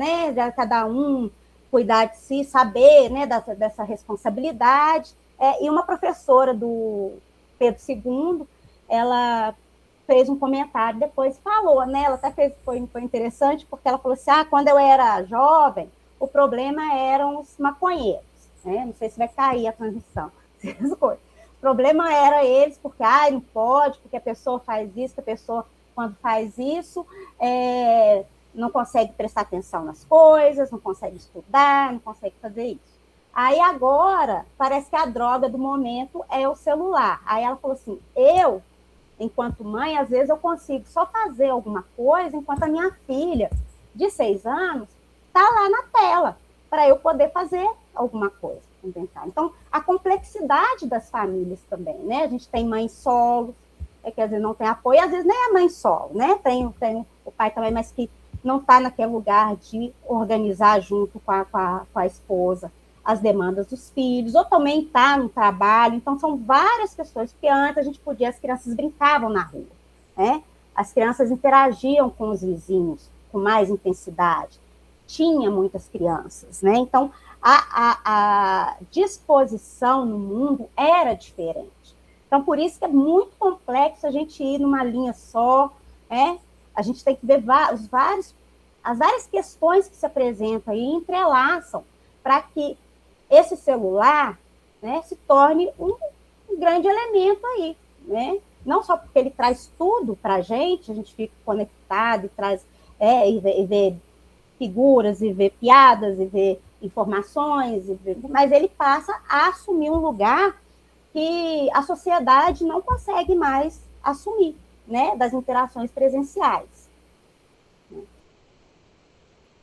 cada um cuidar de si, saber, dessa responsabilidade. E uma professora do Pedro II, ela fez um comentário, depois falou, ela até foi interessante, porque ela falou assim, quando eu era jovem, o problema eram os maconheiros, não sei se vai cair a transmissão, o problema era eles, porque não pode, porque a pessoa faz isso, que a pessoa, quando faz isso, não consegue prestar atenção nas coisas, não consegue estudar, não consegue fazer isso. Aí agora, parece que a droga do momento é o celular. Aí ela falou assim, enquanto mãe, às vezes eu consigo só fazer alguma coisa enquanto a minha filha, de 6 anos, está lá na tela, para eu poder fazer alguma coisa. Então, a complexidade das famílias também, A gente tem mãe solo, quer dizer, não tem apoio, às vezes nem a mãe solo, Tem o pai também, mas que não está naquele lugar de organizar junto com a esposa as demandas dos filhos, ou também está no trabalho. Então, são várias questões, porque antes as crianças brincavam na rua, As crianças interagiam com os vizinhos com mais intensidade, tinha muitas crianças, Então, a disposição no mundo era diferente. Então, por isso que é muito complexo a gente ir numa linha só, A gente tem que ver as várias questões que se apresentam e entrelaçam para que esse celular se torne um grande elemento aí, Não só porque ele traz tudo para a gente fica conectado e traz e vê figuras, e vê piadas, e vê informações, mas ele passa a assumir um lugar que a sociedade não consegue mais assumir, né, das interações presenciais.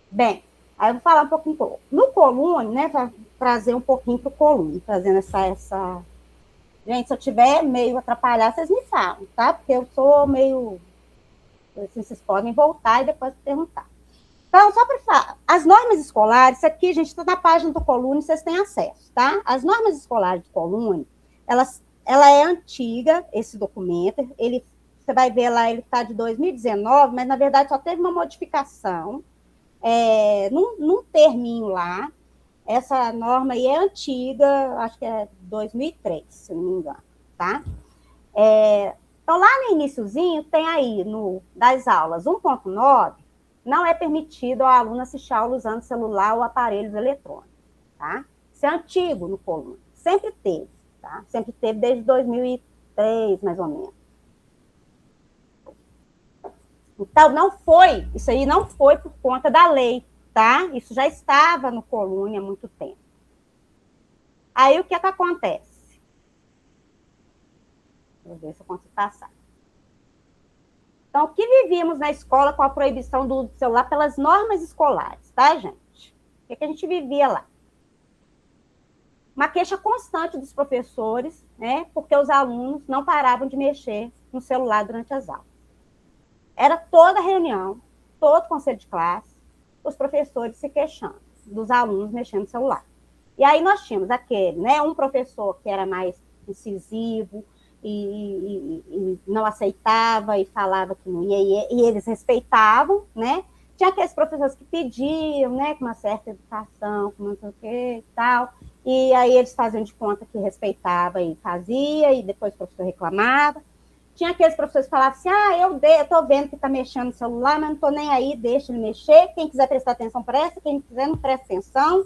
Bem, aí eu vou falar um pouquinho no Colune, né, para trazer um pouquinho para o Colune, trazendo essa... Gente, se eu tiver meio atrapalhado, vocês me falam, tá? Porque eu sou meio... Assim, vocês podem voltar e depois perguntar. Então, só para falar, as normas escolares, isso aqui, gente, está na página do Colune, vocês têm acesso, tá? As normas escolares do Colune, ela é antiga, esse documento, você vai ver lá, ele está de 2019, mas, na verdade, só teve uma modificação, num terminho lá. Essa norma aí é antiga, acho que é 2003, se não me engano, tá? Então, lá no iniciozinho, tem aí, das aulas 1.9, não é permitido ao aluno assistir a aula usando celular ou aparelhos eletrônicos, tá? Isso é antigo no Colune, sempre teve, tá? Sempre teve desde 2003, mais ou menos. Então, isso aí não foi por conta da lei, tá? Isso já estava no Colune há muito tempo. Aí, o que acontece? Vou ver se eu consigo passar. Então, o que vivíamos na escola com a proibição do uso do celular pelas normas escolares, tá, gente? O que a gente vivia lá? Uma queixa constante dos professores, né? Porque os alunos não paravam de mexer no celular durante as aulas. Era toda reunião, todo conselho de classe, os professores se queixando dos alunos mexendo no celular. E aí nós tínhamos aquele, né? Um professor que era mais incisivo, e não aceitava e falava que não ia, e eles respeitavam, né? Tinha aqueles professores que pediam, né, com uma certa educação, com não sei o que e tal, e aí eles faziam de conta que respeitava e fazia, e depois o professor reclamava. Tinha aqueles professores que falavam assim, eu tô vendo que está mexendo no celular, mas não estou nem aí, deixa ele mexer, quem quiser prestar atenção presta, quem não quiser não presta atenção,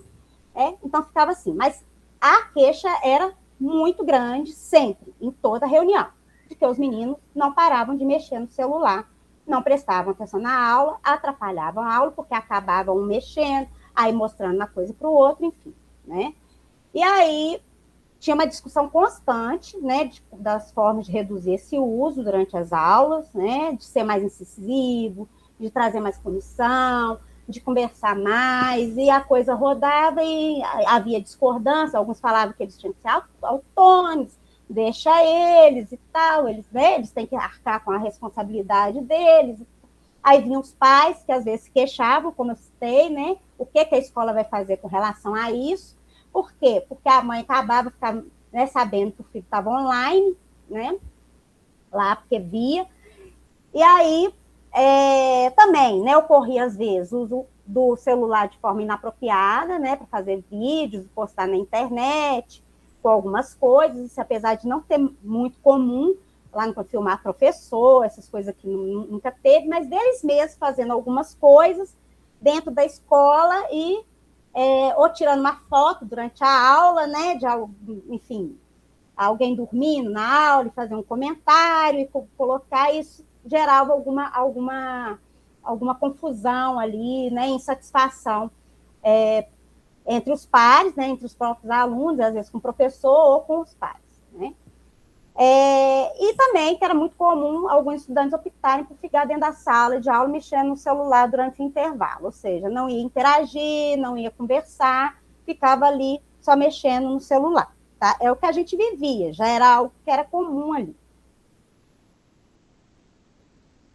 então ficava assim. Mas a queixa era muito grande, sempre, em toda reunião, de que os meninos não paravam de mexer no celular, não prestavam atenção na aula, atrapalhavam a aula, porque acabavam um mexendo, aí mostrando uma coisa para o outro, enfim, né? E aí tinha uma discussão constante, né, das formas de reduzir esse uso durante as aulas, né, de ser mais incisivo, de trazer mais punição, de conversar mais, e a coisa rodava e havia discordância, alguns falavam que eles tinham que ser autônomos, deixa eles e tal, eles têm que arcar com a responsabilidade deles. Aí vinham os pais, que às vezes se queixavam, como eu citei, né, o que a escola vai fazer com relação a isso. Por quê? Porque a mãe acabava ficando, né, sabendo que o filho estava online, né, lá, porque via, e aí também, né, ocorria às vezes o uso do celular de forma inapropriada, né, para fazer vídeos, postar na internet, com algumas coisas, isso apesar de não ser muito comum, lá no filmar professor, essas coisas que nunca teve, mas deles mesmos fazendo algumas coisas dentro da escola e ou tirando uma foto durante a aula, né, enfim, alguém dormindo na aula e fazer um comentário e colocar isso, gerava alguma confusão ali, né, insatisfação entre os pares, né, entre os próprios alunos, às vezes com o professor ou com os pais, né. E também, que era muito comum, alguns estudantes optarem por ficar dentro da sala de aula mexendo no celular durante o intervalo, ou seja, não ia interagir, não ia conversar, ficava ali só mexendo no celular, tá? É o que a gente vivia, já era algo que era comum ali.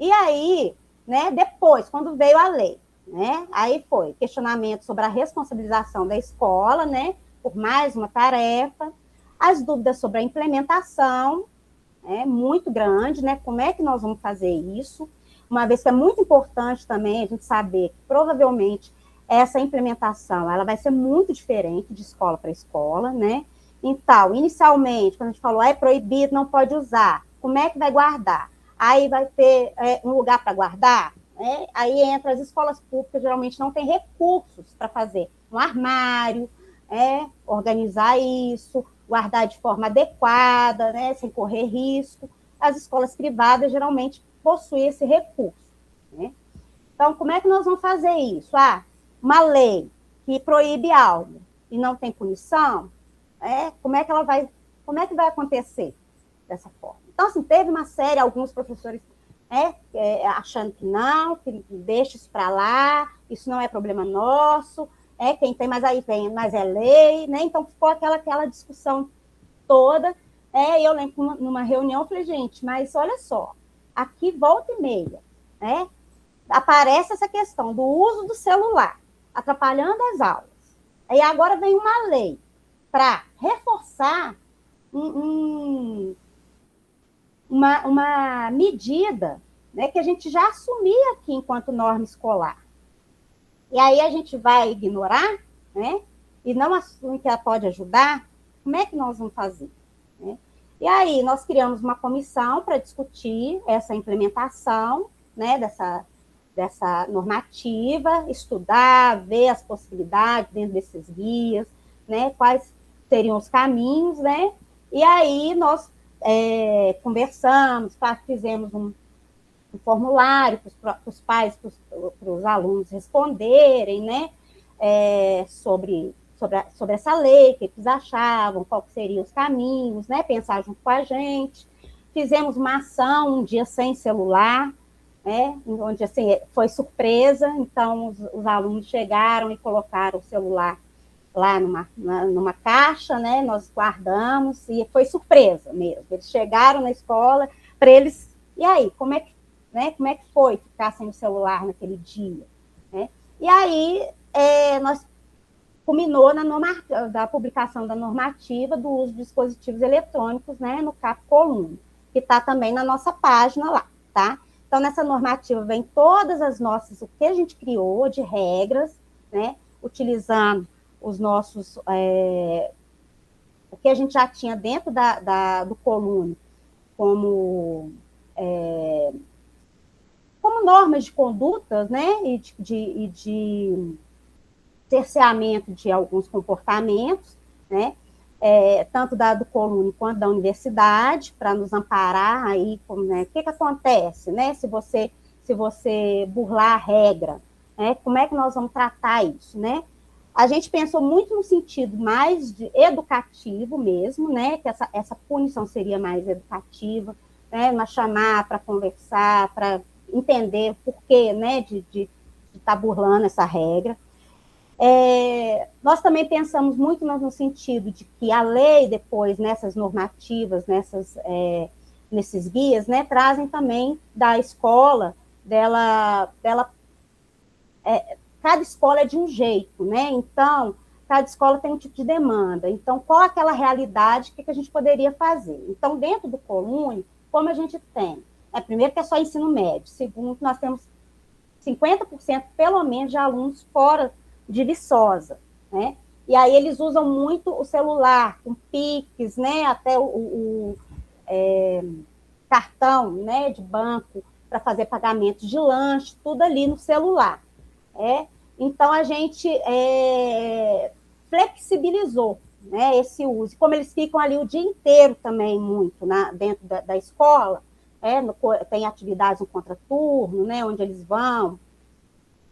E aí, né, depois, quando veio a lei, né, aí foi questionamento sobre a responsabilização da escola, né, por mais uma tarefa, as dúvidas sobre a implementação, muito grande, né? Como é que nós vamos fazer isso? Uma vez que é muito importante também a gente saber que provavelmente essa implementação ela vai ser muito diferente de escola para escola, né? Então, inicialmente, quando a gente falou é proibido, não pode usar, como é que vai guardar? Aí vai ter um lugar para guardar? Aí entra as escolas públicas, geralmente não tem recursos para fazer um armário, organizar isso, guardar de forma adequada, né, sem correr risco. As escolas privadas geralmente possuem esse recurso, né? Então, como é que nós vamos fazer isso? Uma lei que proíbe algo e não tem punição, como é que vai acontecer dessa forma? Então, assim, teve uma série, alguns professores achando que não, que deixa isso para lá, isso não é problema nosso, quem tem, mas aí tem, mas é lei, né? Então ficou aquela discussão toda. Eu lembro numa reunião, eu falei, gente, mas olha só, aqui volta e meia, né? Aparece essa questão do uso do celular, atrapalhando as aulas. E agora vem uma lei para reforçar uma medida, né, que a gente já assumia aqui enquanto norma escolar. E aí a gente vai ignorar, né, e não assume que ela pode ajudar. Como é que nós vamos fazer? Né? E aí nós criamos uma comissão para discutir essa implementação, né, dessa normativa, estudar, ver as possibilidades dentro desses guias, né, quais seriam os caminhos, né? E aí nós conversamos, fizemos um formulário para os pais, para os alunos responderem, né, sobre essa lei, o que eles achavam, quais seriam os caminhos, né, pensar junto com a gente. Fizemos uma ação, um dia sem celular, onde assim, foi surpresa, então os alunos chegaram e colocaram o celular lá numa caixa, né, nós guardamos, e foi surpresa mesmo. Eles chegaram na escola, para eles, e aí, como é que foi ficar sem o celular naquele dia? Né? E aí, nós culminou da publicação da normativa do uso de dispositivos eletrônicos, né, no CAP Colune, que está também na nossa página lá, tá? Então, nessa normativa vem todas as nossas, o que a gente criou de regras, né, utilizando os nossos, o que a gente já tinha dentro do Colune, como normas de condutas, né, e de cerceamento de alguns comportamentos, né, tanto do Colune quanto da universidade, para nos amparar aí, né, o que acontece, né, se você burlar a regra, né, como é que nós vamos tratar isso, né? A gente pensou muito no sentido mais educativo mesmo, né, que essa punição seria mais educativa, né, nós chamar para conversar, para entender o porquê, né, de estar burlando essa regra. Nós também pensamos muito no sentido de que a lei, depois, nessas normativas, nesses guias, né, trazem também da escola, cada escola é de um jeito, né? Então, cada escola tem um tipo de demanda. Então, qual é aquela realidade, o que a gente poderia fazer? Então, dentro do Colune, como a gente tem? Primeiro, que é só ensino médio. Segundo, nós temos 50% pelo menos de alunos fora de Viçosa, né? E aí eles usam muito o celular, com Pix, né? Até o cartão, né, de banco para fazer pagamentos de lanche, tudo ali no celular. Então a gente flexibilizou, né, esse uso. Como eles ficam ali o dia inteiro também muito dentro da escola, tem atividades no contraturno, né, onde eles vão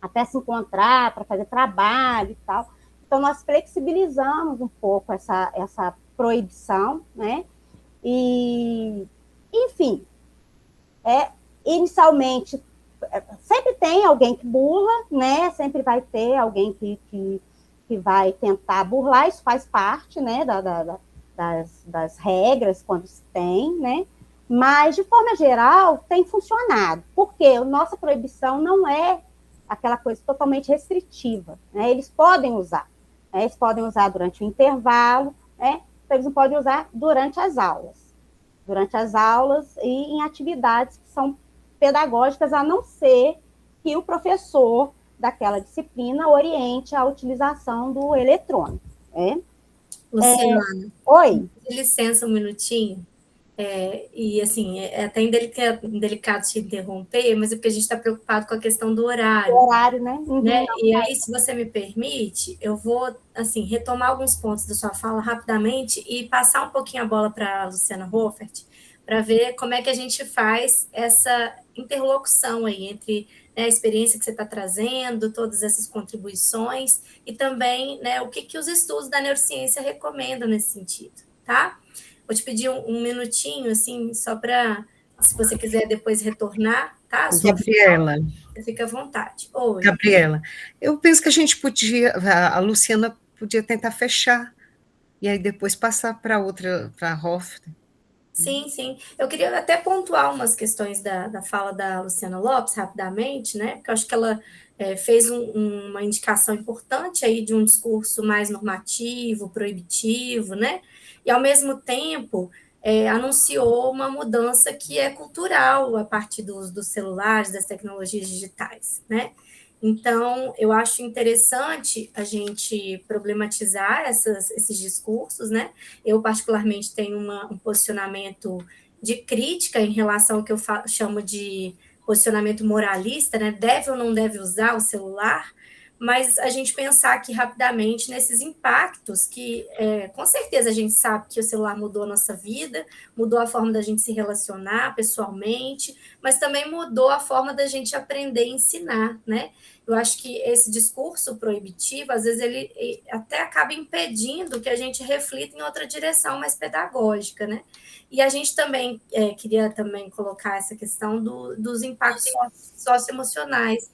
até se encontrar para fazer trabalho e tal. Então, nós flexibilizamos um pouco essa proibição, né? E, enfim, inicialmente, sempre tem alguém que burla, né? Sempre vai ter alguém que vai tentar burlar, isso faz parte, né, das regras quando se tem, né? Mas, de forma geral, tem funcionado, porque a nossa proibição não é aquela coisa totalmente restritiva, né? Eles podem usar, né? Eles podem usar durante o intervalo, né? Então, eles não podem usar durante as aulas e em atividades que são pedagógicas, a não ser que o professor daquela disciplina oriente a utilização do eletrônico, né? Luciana, oi. Licença um minutinho. E assim, é até indelicado te interromper, mas é porque a gente está preocupado com a questão do horário. O horário, né? Né? E aí, se você me permite, eu vou assim, retomar alguns pontos da sua fala rapidamente e passar um pouquinho a bola para a Luciana Hoffert, para ver como é que a gente faz essa interlocução aí entre, né, a experiência que você está trazendo, todas essas contribuições, e também, né, o que os estudos da neurociência recomendam nesse sentido, tá? Vou te pedir um minutinho, assim, só para, se você quiser depois retornar, tá? A sua Gabriela, fala, você fica à vontade. Oi. Gabriela, eu penso que a gente podia, a Luciana podia tentar fechar, e aí depois passar para outra, para a Hoff. Sim, sim. Eu queria até pontuar umas questões da fala da Luciana Lopes, rapidamente, né? Porque eu acho que ela fez uma indicação importante aí de um discurso mais normativo, proibitivo, né? E, ao mesmo tempo, anunciou uma mudança que é cultural a partir dos celulares, das tecnologias digitais, né? Então, eu acho interessante a gente problematizar esses discursos, né? Eu, particularmente, tenho um posicionamento de crítica em relação ao que eu chamo de posicionamento moralista, né? Deve ou não deve usar o celular, mas a gente pensar aqui rapidamente nesses impactos que, com certeza, a gente sabe que o celular mudou a nossa vida, mudou a forma da gente se relacionar pessoalmente, mas também mudou a forma da gente aprender e ensinar, né? Eu acho que esse discurso proibitivo, às vezes, ele até acaba impedindo que a gente reflita em outra direção mais pedagógica, né? E a gente também queria também colocar essa questão dos impactos socioemocionais.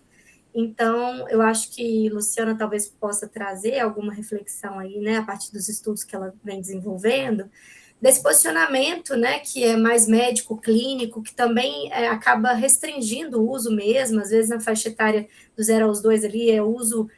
Então, eu acho que Luciana talvez possa trazer alguma reflexão aí, né, a partir dos estudos que ela vem desenvolvendo, desse posicionamento, né, que é mais médico, clínico, que também acaba restringindo o uso mesmo, às vezes na faixa etária do 0 aos 2 ali é uso,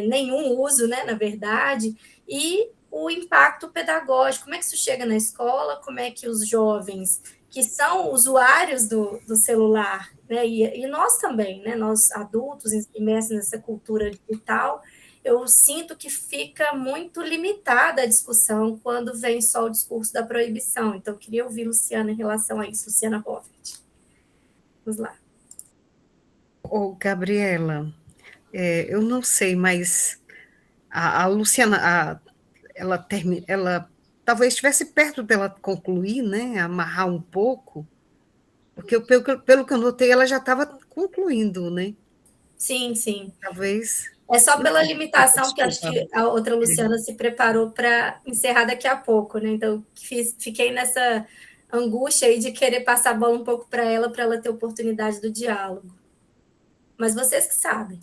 nenhum uso, né, na verdade, e o impacto pedagógico, como é que isso chega na escola, como é que os jovens que são usuários do celular, né, e nós também, né, nós adultos imersos nessa cultura digital, eu sinto que fica muito limitada a discussão quando vem só o discurso da proibição. Então, eu queria ouvir Luciana em relação a isso, Luciana Hoffert. Vamos lá. Ô, Gabriela, eu não sei, mas a Luciana, ela talvez estivesse perto dela concluir, né, amarrar um pouco, porque pelo que eu notei, ela já estava concluindo, né? Sim, sim. Talvez. É só pela limitação que acho Desculpa. que a outra Luciana se preparou para encerrar daqui a pouco, né? Então, fiquei nessa angústia aí de querer passar a bola um pouco para ela ter oportunidade do diálogo. Mas vocês que sabem.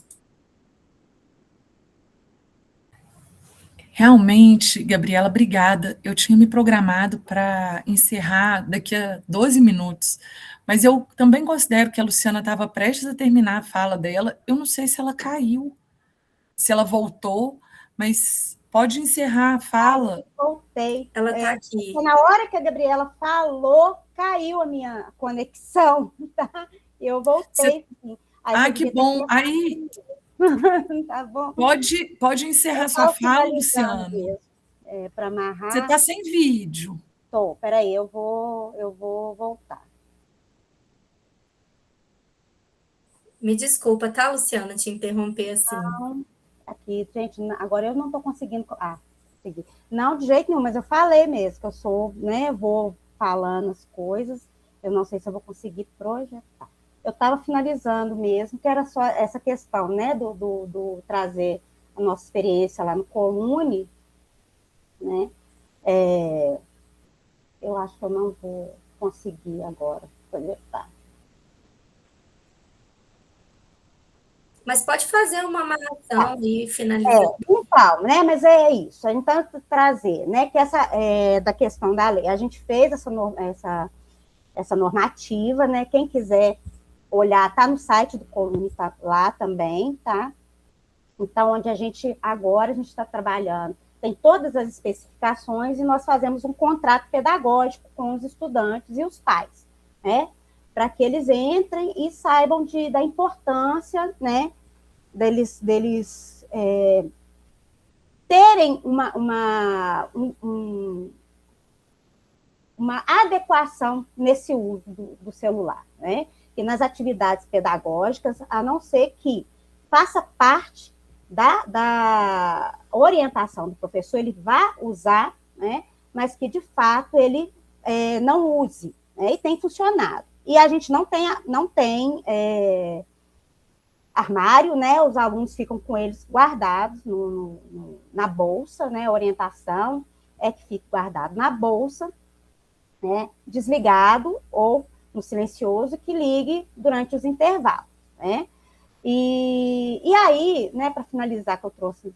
Realmente, Gabriela, obrigada. Eu tinha me programado para encerrar daqui a 12 minutos, mas eu também considero que a Luciana estava prestes a terminar a fala dela. Eu não sei se ela caiu, se ela voltou, mas pode encerrar a fala. Voltei. Ela está aqui. Na hora que a Gabriela falou, caiu a minha conexão, tá? Eu voltei. Sim. Que bom. Aí, tá bom. Pode encerrar sua fala, Luciana. Para amarrar. Você está sem vídeo. Tô, peraí, eu vou voltar. Me desculpa, tá, Luciana, te interromper assim. Não, aqui, gente, agora eu não estou conseguindo. Consegui. Não, de jeito nenhum, mas eu falei mesmo, que eu sou, né? Vou falando as coisas, eu não sei se eu vou conseguir projetar. Eu estava finalizando mesmo, que era só essa questão, né? Do trazer a nossa experiência lá no Colune, né? Eu acho que eu não vou conseguir agora projetar. Mas pode fazer uma amarração e finalizar. Então, né? Mas é isso. Então, trazer, né? Que essa da questão da lei. A gente fez essa normativa, né? Quem quiser olhar, tá no site do Colune, tá lá também, tá? Então, onde a gente está trabalhando, tem todas as especificações e nós fazemos um contrato pedagógico com os estudantes e os pais, né? Para que eles entrem e saibam da importância, né? Deles terem uma adequação nesse uso do celular, né? E nas atividades pedagógicas, a não ser que faça parte da orientação do professor, ele vá usar, né? Mas que, de fato, ele não use, né? E tem funcionado. E a gente não tem armário, né? Os alunos ficam com eles guardados na bolsa, né? A orientação é que fique guardado na bolsa, né, desligado ou no silencioso, que ligue durante os intervalos, né? E aí, né, para finalizar, que eu trouxe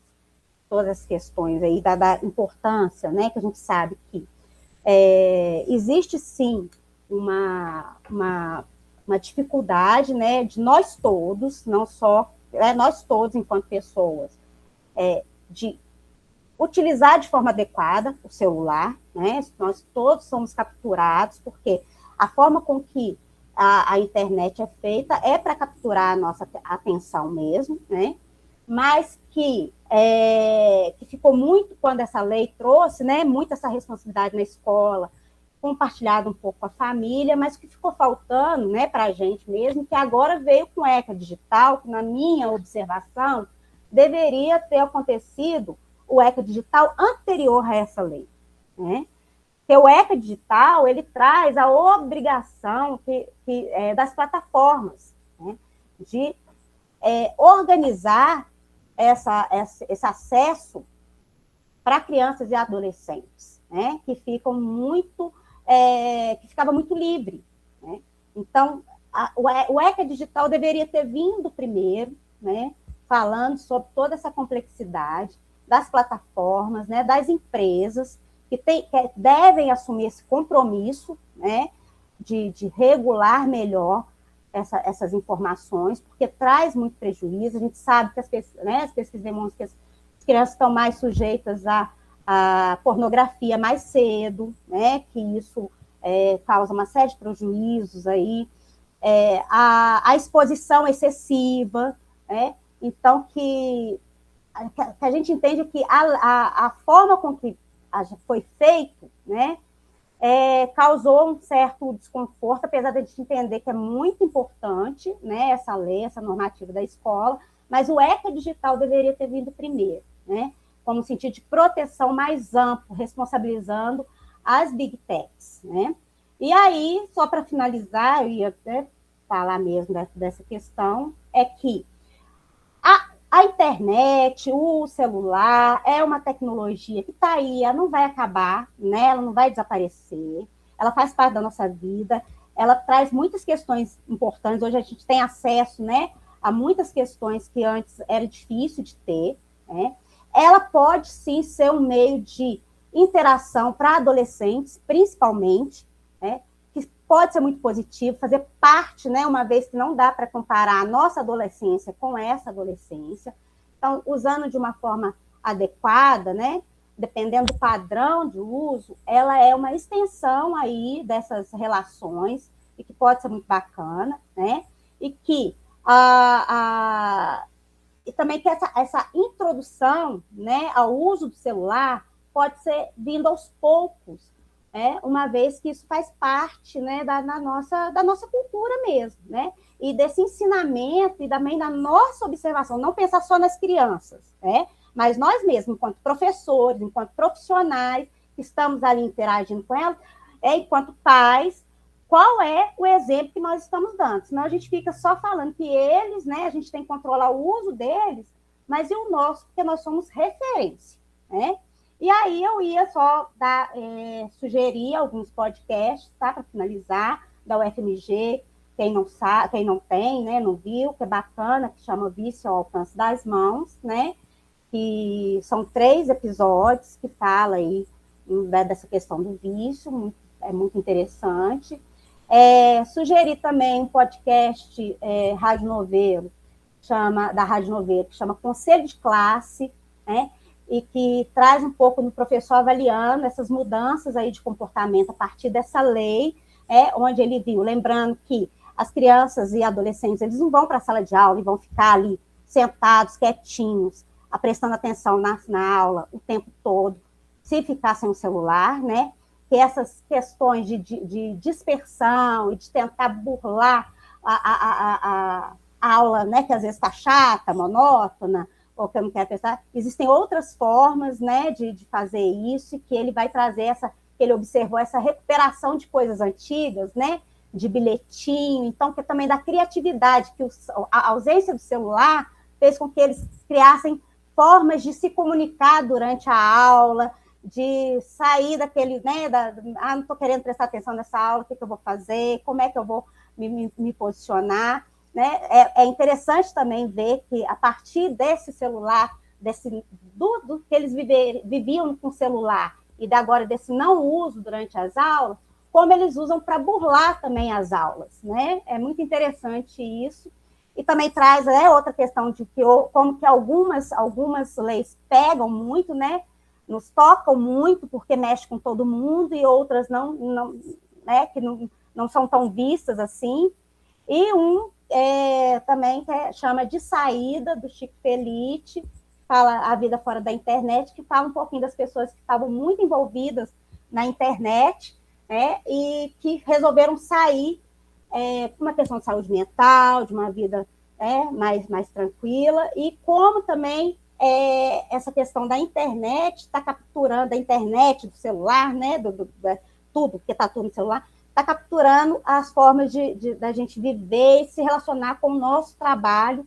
todas as questões aí da importância, né, que a gente sabe que existe sim uma dificuldade, né, de nós todos, não só nós todos enquanto pessoas, de utilizar de forma adequada o celular, né? Nós todos somos capturados, porque a forma com que a internet é feita é para capturar a nossa atenção mesmo, né? Mas que ficou muito, quando essa lei trouxe, né, muito essa responsabilidade na escola, compartilhado um pouco com a família, mas que ficou faltando, né, para a gente mesmo, que agora veio com o ECA digital, que na minha observação deveria ter acontecido o ECA digital anterior a essa lei, né? Porque o ECA digital, ele traz a obrigação das plataformas, né, de organizar esse acesso para crianças e adolescentes, né, que ficam muito, que ficava muito livre, né? Então, o ECA digital deveria ter vindo primeiro, né, falando sobre toda essa complexidade das plataformas, né, das empresas que devem assumir esse compromisso, né, de regular melhor essas informações, porque traz muito prejuízo. A gente sabe que as pesquisas demonstram que as crianças estão mais sujeitas a pornografia mais cedo, né, que isso causa uma série de prejuízos aí, a exposição excessiva, né? Então, que a gente entende que a forma com que foi feito, né, causou um certo desconforto, apesar de a gente entender que é muito importante, né, essa lei, essa normativa da escola, mas o ECA digital deveria ter vindo primeiro, né, como sentido de proteção mais amplo, responsabilizando as big techs, né. E aí, só para finalizar, eu ia até falar mesmo dessa questão, é que a internet, o celular, é uma tecnologia que está aí, ela não vai acabar, né? Ela não vai desaparecer, ela faz parte da nossa vida, ela traz muitas questões importantes. Hoje a gente tem acesso, né, a muitas questões que antes era difícil de ter, né? Ela pode, sim, ser um meio de interação para adolescentes, principalmente, né? Que pode ser muito positivo, fazer parte, né, uma vez que não dá para comparar a nossa adolescência com essa adolescência. Então, usando de uma forma adequada, né, dependendo do padrão de uso, ela é uma extensão aí dessas relações, e que pode ser muito bacana, né, e que e também que essa introdução, né, ao uso do celular pode ser vindo aos poucos, uma vez que isso faz parte, né, da nossa cultura mesmo, né, e desse ensinamento e também da nossa observação, não pensar só nas crianças, né, mas nós mesmos, enquanto professores, enquanto profissionais, que estamos ali interagindo com elas, enquanto pais, qual é o exemplo que nós estamos dando? Senão a gente fica só falando que eles, né, a gente tem que controlar o uso deles, mas e o nosso, porque nós somos referência, né? E aí eu ia só sugerir alguns podcasts, tá, para finalizar, da UFMG, quem não sabe, quem não tem, né, não viu, que é bacana, que chama Vício ao Alcance das Mãos, né, que são 3 episódios que fala aí, né, dessa questão do vício, é muito interessante. Sugeri também um podcast Rádio Novelo, da Rádio Novelo, que chama Conselho de Classe, né, e que traz um pouco no professor avaliando essas mudanças aí de comportamento a partir dessa lei, onde ele viu, lembrando que as crianças e adolescentes, eles não vão para a sala de aula e vão ficar ali sentados, quietinhos, prestando atenção na aula o tempo todo, se ficar sem o celular, né? Que essas questões de dispersão e de tentar burlar a aula, né, que às vezes está chata, monótona, ou que eu não quero pensar, existem outras formas, né, de fazer isso, e que ele vai trazer que ele observou essa recuperação de coisas antigas, né, de bilhetinho, então, que também da criatividade, que a ausência do celular fez com que eles criassem formas de se comunicar durante a aula, de sair daquele, né, não estou querendo prestar atenção nessa aula, o que eu vou fazer, como é que eu vou me posicionar, né? É interessante também ver que a partir desse celular, do que eles viviam com o celular e agora desse não uso durante as aulas, como eles usam para burlar também as aulas, né? É muito interessante isso. E também traz outra questão de como que algumas leis pegam muito, né? Nos tocam muito porque mexe com todo mundo e outras não né? Que não são tão vistas assim. E também que chama De Saída, do Chico Felice, fala A Vida Fora da Internet, que fala um pouquinho das pessoas que estavam muito envolvidas na internet, né? E que resolveram sair por uma questão de saúde mental, de uma vida mais tranquila, e como também essa questão da internet está capturando, da internet, do celular, né, tudo, porque está tudo no celular, está capturando as formas da gente viver e se relacionar com o nosso trabalho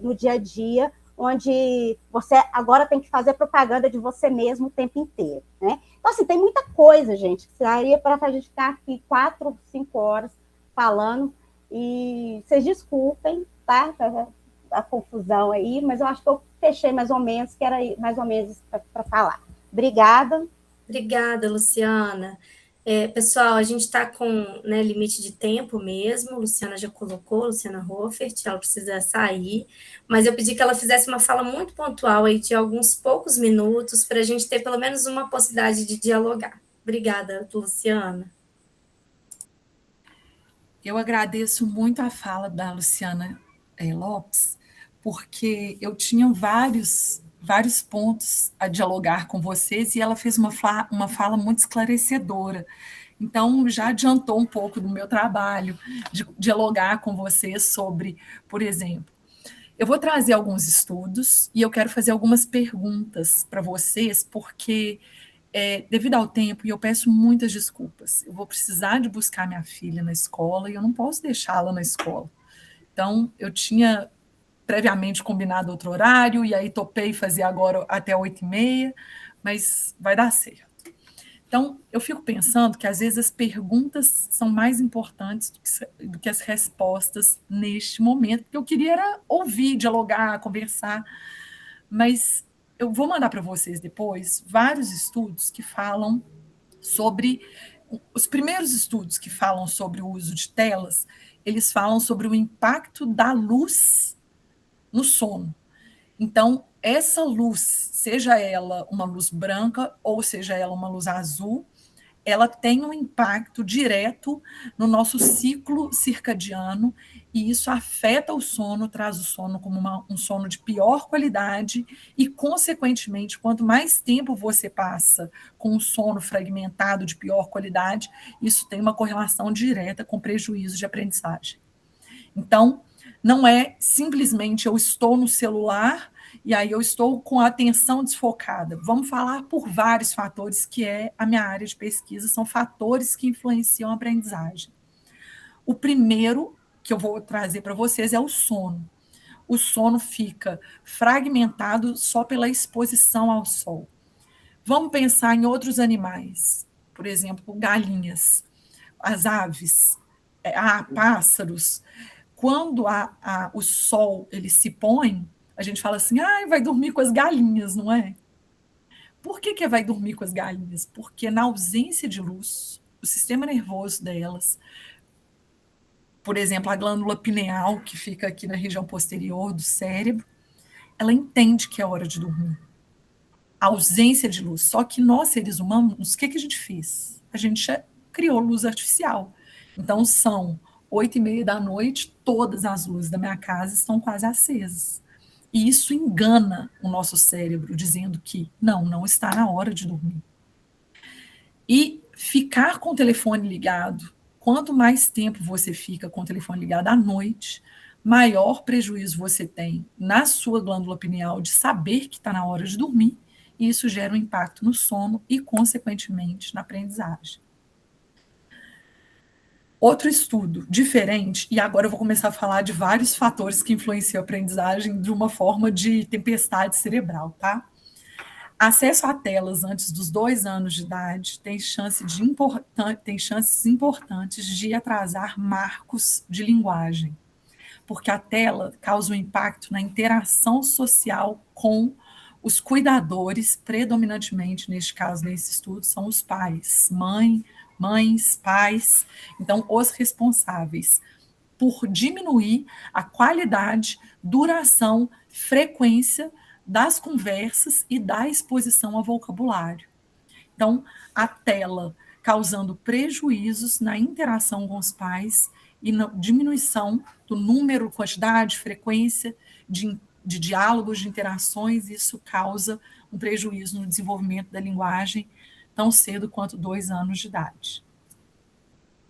no dia a dia, onde você agora tem que fazer propaganda de você mesmo o tempo inteiro, né? Então, assim, tem muita coisa, gente, que daria para a gente ficar aqui 4, 5 horas falando, e vocês desculpem, tá? A confusão aí, mas eu acho que eu fechei mais ou menos, que era mais ou menos para falar. Obrigada. Obrigada, Luciana. Pessoal, a gente está com, né, limite de tempo mesmo, Luciana já colocou, Luciana Hoffert, ela precisa sair, mas eu pedi que ela fizesse uma fala muito pontual aí de alguns poucos minutos, para a gente ter pelo menos uma possibilidade de dialogar. Obrigada, Luciana. Eu agradeço muito a fala da Luciana Lopes, porque eu tinha vários pontos a dialogar com vocês e ela fez uma fala muito esclarecedora. Então, já adiantou um pouco do meu trabalho de dialogar com vocês sobre, por exemplo, eu vou trazer alguns estudos e eu quero fazer algumas perguntas para vocês, porque, devido ao tempo, e eu peço muitas desculpas, eu vou precisar de buscar minha filha na escola e eu não posso deixá-la na escola. Então, eu tinha previamente combinado outro horário, e aí topei fazer agora até 8h30, mas vai dar certo. Então, eu fico pensando que, às vezes, as perguntas são mais importantes do que as respostas neste momento, porque eu queria era ouvir, dialogar, conversar, mas eu vou mandar para vocês depois vários estudos que falam sobre... Os primeiros estudos que falam sobre o uso de telas, eles falam sobre o impacto da luz no sono. Então, essa luz, seja ela uma luz branca ou seja ela uma luz azul, ela tem um impacto direto no nosso ciclo circadiano, e isso afeta o sono, traz o sono como um sono de pior qualidade, e, consequentemente, quanto mais tempo você passa com um sono fragmentado de pior qualidade, isso tem uma correlação direta com prejuízo de aprendizagem. Então, não é simplesmente eu estou no celular e aí eu estou com a atenção desfocada. Vamos falar por vários fatores, que é a minha área de pesquisa, são fatores que influenciam a aprendizagem. O primeiro que eu vou trazer para vocês é o sono. O sono fica fragmentado só pela exposição ao sol. Vamos pensar em outros animais, por exemplo, galinhas, as aves, pássaros. Quando o sol ele se põe, a gente fala assim, vai dormir com as galinhas, não é? Por que vai dormir com as galinhas? Porque na ausência de luz, o sistema nervoso delas, por exemplo, a glândula pineal, que fica aqui na região posterior do cérebro, ela entende que é hora de dormir. A ausência de luz. Só que nós, seres humanos, o que a gente fez? A gente criou luz artificial. Então, são 8h30 da noite, todas as luzes da minha casa estão quase acesas. E isso engana o nosso cérebro, dizendo que não está na hora de dormir. E ficar com o telefone ligado, quanto mais tempo você fica com o telefone ligado à noite, maior prejuízo você tem na sua glândula pineal de saber que está na hora de dormir, e isso gera um impacto no sono e, consequentemente, na aprendizagem. Outro estudo diferente, e agora eu vou começar a falar de vários fatores que influenciam a aprendizagem de uma forma de tempestade cerebral, tá? Acesso a telas antes dos 2 anos de idade tem chances importantes de atrasar marcos de linguagem, porque a tela causa um impacto na interação social com os cuidadores, predominantemente, neste caso, nesse estudo, são os pais, mães, pais, então, os responsáveis por diminuir a qualidade, duração, frequência das conversas e da exposição ao vocabulário. Então, a tela causando prejuízos na interação com os pais e na diminuição do número, quantidade, frequência de diálogos, de interações, isso causa um prejuízo no desenvolvimento da linguagem tão cedo quanto 2 anos de idade.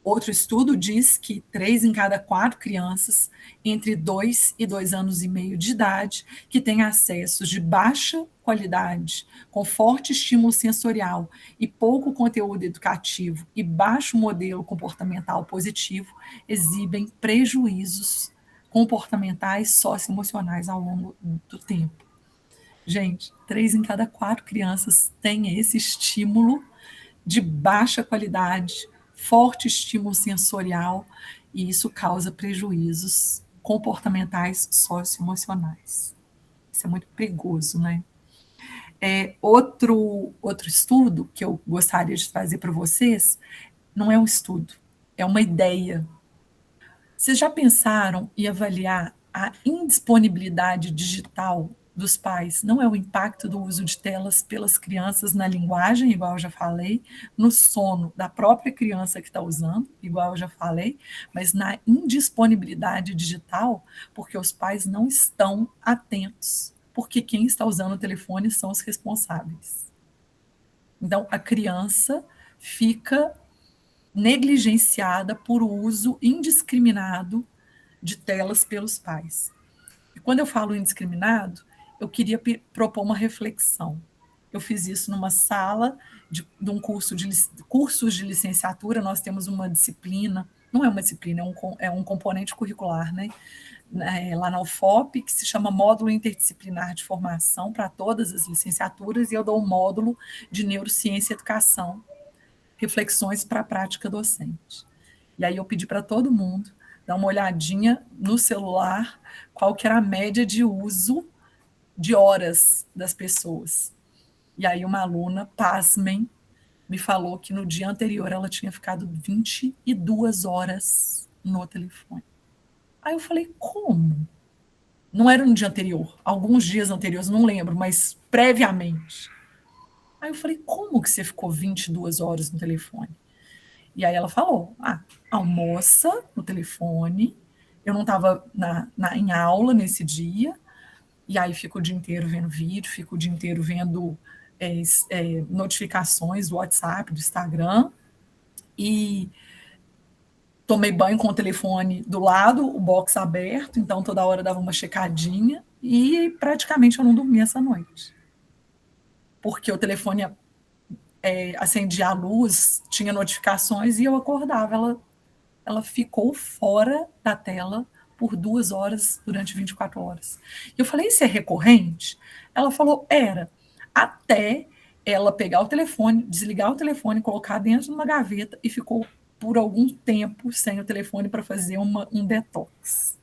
Outro estudo diz que 3 em cada 4 crianças entre 2 e 2 anos e meio de idade que têm acessos de baixa qualidade, com forte estímulo sensorial e pouco conteúdo educativo e baixo modelo comportamental positivo exibem prejuízos comportamentais socioemocionais ao longo do tempo. Gente, 3 em cada 4 crianças têm esse estímulo de baixa qualidade, forte estímulo sensorial, e isso causa prejuízos comportamentais socioemocionais. Isso é muito perigoso, né? Outro estudo que eu gostaria de trazer para vocês, não é um estudo, é uma ideia. Vocês já pensaram em avaliar a indisponibilidade digital dos pais? Não é o impacto do uso de telas pelas crianças na linguagem, igual eu já falei, no sono da própria criança que está usando, igual eu já falei, mas na indisponibilidade digital, porque os pais não estão atentos, porque quem está usando o telefone são os responsáveis. Então, a criança fica negligenciada por uso indiscriminado de telas pelos pais. E quando eu falo indiscriminado, eu queria propor uma reflexão. Eu fiz isso numa sala de um cursos de licenciatura, nós temos uma disciplina, não é uma disciplina, é um componente curricular, né? Lá na UFOP, que se chama Módulo Interdisciplinar de Formação para todas as licenciaturas, e eu dou um módulo de Neurociência e Educação, reflexões para a prática docente. E aí eu pedi para todo mundo dar uma olhadinha no celular, qual que era a média de uso de horas das pessoas. E aí uma aluna, pasmem, me falou que no dia anterior ela tinha ficado 22 horas no telefone. Aí eu falei, como? Não era no dia anterior, alguns dias anteriores, não lembro, mas previamente. Aí eu falei, como que você ficou 22 horas no telefone? E aí ela falou, almoça no telefone, eu não estava em aula nesse dia, e aí fico o dia inteiro vendo vídeo, fico o dia inteiro vendo notificações do WhatsApp, do Instagram, e tomei banho com o telefone do lado, o box aberto, então toda hora dava uma checadinha, e praticamente eu não dormi essa noite. Porque o telefone acendia a luz, tinha notificações, e eu acordava. Ela ficou fora da tela por 2 horas durante 24 horas. Eu falei, isso é recorrente? Ela falou, era. Até ela pegar o telefone, desligar o telefone, colocar dentro de uma gaveta e ficou por algum tempo sem o telefone para fazer um detox.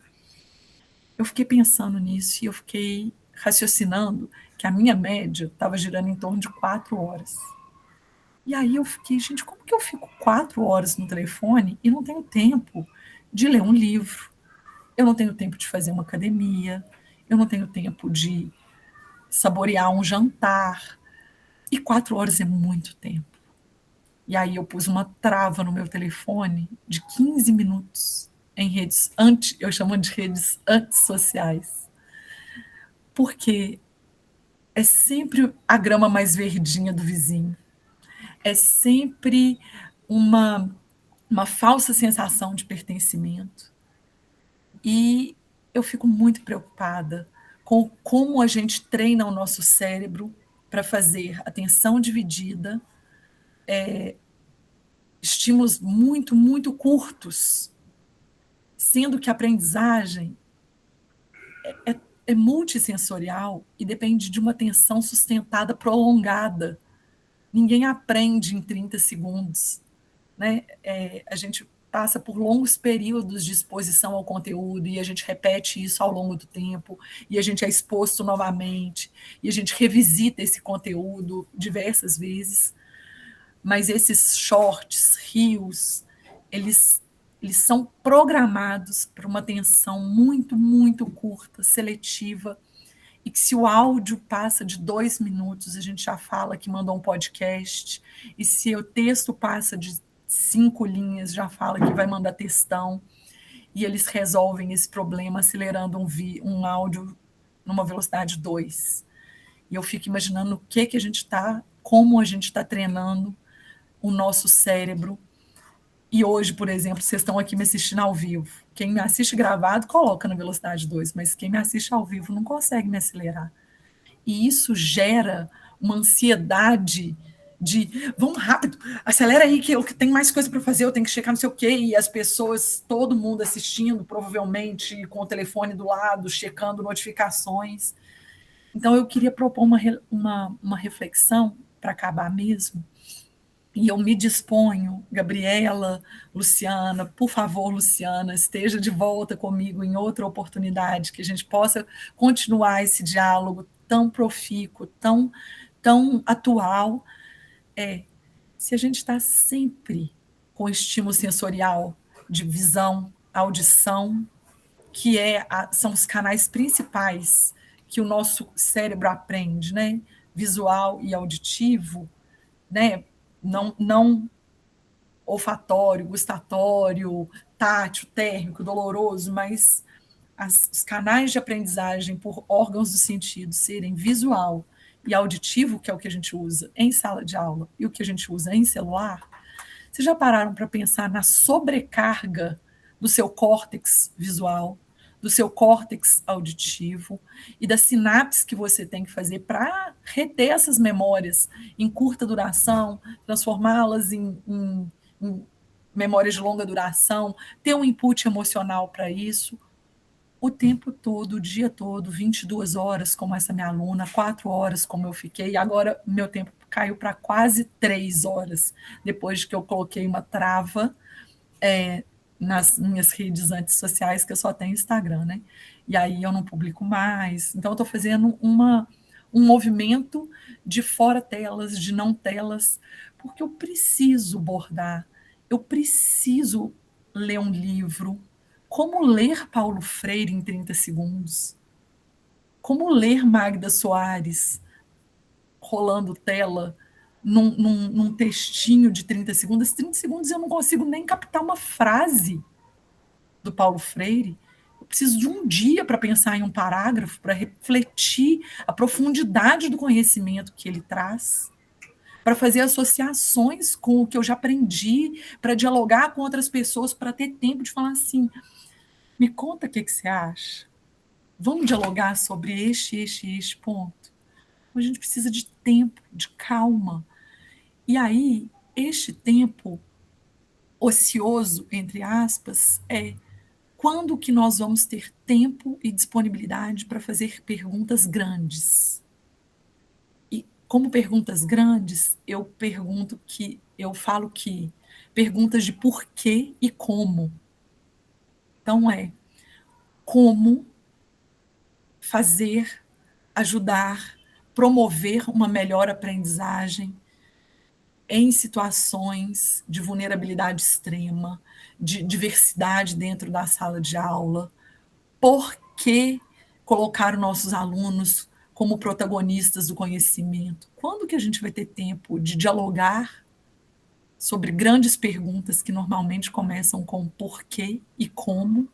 Eu fiquei pensando nisso e eu fiquei raciocinando que a minha média estava girando em torno de 4 horas. E aí eu fiquei, gente, como que eu fico 4 horas no telefone e não tenho tempo de ler um livro? Eu não tenho tempo de fazer uma academia, eu não tenho tempo de saborear um jantar. E 4 horas é muito tempo. E aí eu pus uma trava no meu telefone de 15 minutos em redes eu chamo de redes antissociais. Porque é sempre a grama mais verdinha do vizinho. É sempre uma falsa sensação de pertencimento. E eu fico muito preocupada com como a gente treina o nosso cérebro para fazer atenção dividida, estímulos muito, muito curtos, sendo que a aprendizagem é multissensorial e depende de uma atenção sustentada prolongada. Ninguém aprende em 30 segundos, né? A gente passa por longos períodos de exposição ao conteúdo e a gente repete isso ao longo do tempo e a gente é exposto novamente e a gente revisita esse conteúdo diversas vezes. Mas esses shorts, reels, eles são programados para uma atenção muito, muito curta, seletiva, e que se o áudio passa de 2 minutos, a gente já fala que mandou um podcast, e se o texto passa de 5 linhas, já fala que vai mandar textão, e eles resolvem esse problema acelerando um áudio numa velocidade 2. E eu fico imaginando como a gente está treinando o nosso cérebro. E hoje, por exemplo, vocês estão aqui me assistindo ao vivo. Quem me assiste gravado coloca na velocidade 2, mas quem me assiste ao vivo não consegue me acelerar. E isso gera uma ansiedade de vamos rápido, acelera aí que eu tenho mais coisa para fazer, eu tenho que checar não sei o quê, e as pessoas, todo mundo assistindo, provavelmente com o telefone do lado, checando notificações. Então eu queria propor uma reflexão para acabar mesmo. E eu me disponho, Gabriela, Luciana, por favor, Luciana, esteja de volta comigo em outra oportunidade, que a gente possa continuar esse diálogo tão profícuo, tão atual. Se a gente está sempre com estímulo sensorial de visão, audição, que são os canais principais que o nosso cérebro aprende, né? Visual e auditivo, né? Não olfatório, gustatório, tátil, térmico, doloroso, mas os canais de aprendizagem por órgãos do sentido serem visual e auditivo, que é o que a gente usa em sala de aula e o que a gente usa em celular, vocês já pararam para pensar na sobrecarga do seu córtex visual, do seu córtex auditivo e das sinapses que você tem que fazer para reter essas memórias em curta duração, transformá-las em memórias de longa duração, ter um input emocional para isso, o tempo todo, o dia todo, 22 horas, como essa minha aluna, 4 horas, como eu fiquei, e agora meu tempo caiu para quase 3 horas, depois que eu coloquei uma trava nas minhas redes antissociais, que eu só tenho Instagram, né? E aí eu não publico mais. Então, eu estou fazendo um movimento de fora telas, de não telas, porque eu preciso bordar, eu preciso ler um livro. Como ler Paulo Freire em 30 segundos? Como ler Magda Soares rolando tela num textinho de 30 segundos? 30 segundos eu não consigo nem captar uma frase do Paulo Freire. Eu preciso de um dia para pensar em um parágrafo, para refletir a profundidade do conhecimento que ele traz, para fazer associações com o que eu já aprendi, para dialogar com outras pessoas, para ter tempo de falar assim, me conta o que você acha. Vamos dialogar sobre este ponto. A gente precisa de tempo, de calma. E aí, este tempo ocioso, entre aspas, quando que nós vamos ter tempo e disponibilidade para fazer perguntas grandes. E como perguntas grandes, eu falo que perguntas de porquê e como. Então como fazer, ajudar, promover uma melhor aprendizagem em situações de vulnerabilidade extrema, de diversidade dentro da sala de aula. Por que colocar os nossos alunos como protagonistas do conhecimento? Quando que a gente vai ter tempo de dialogar sobre grandes perguntas que normalmente começam com porquê e como,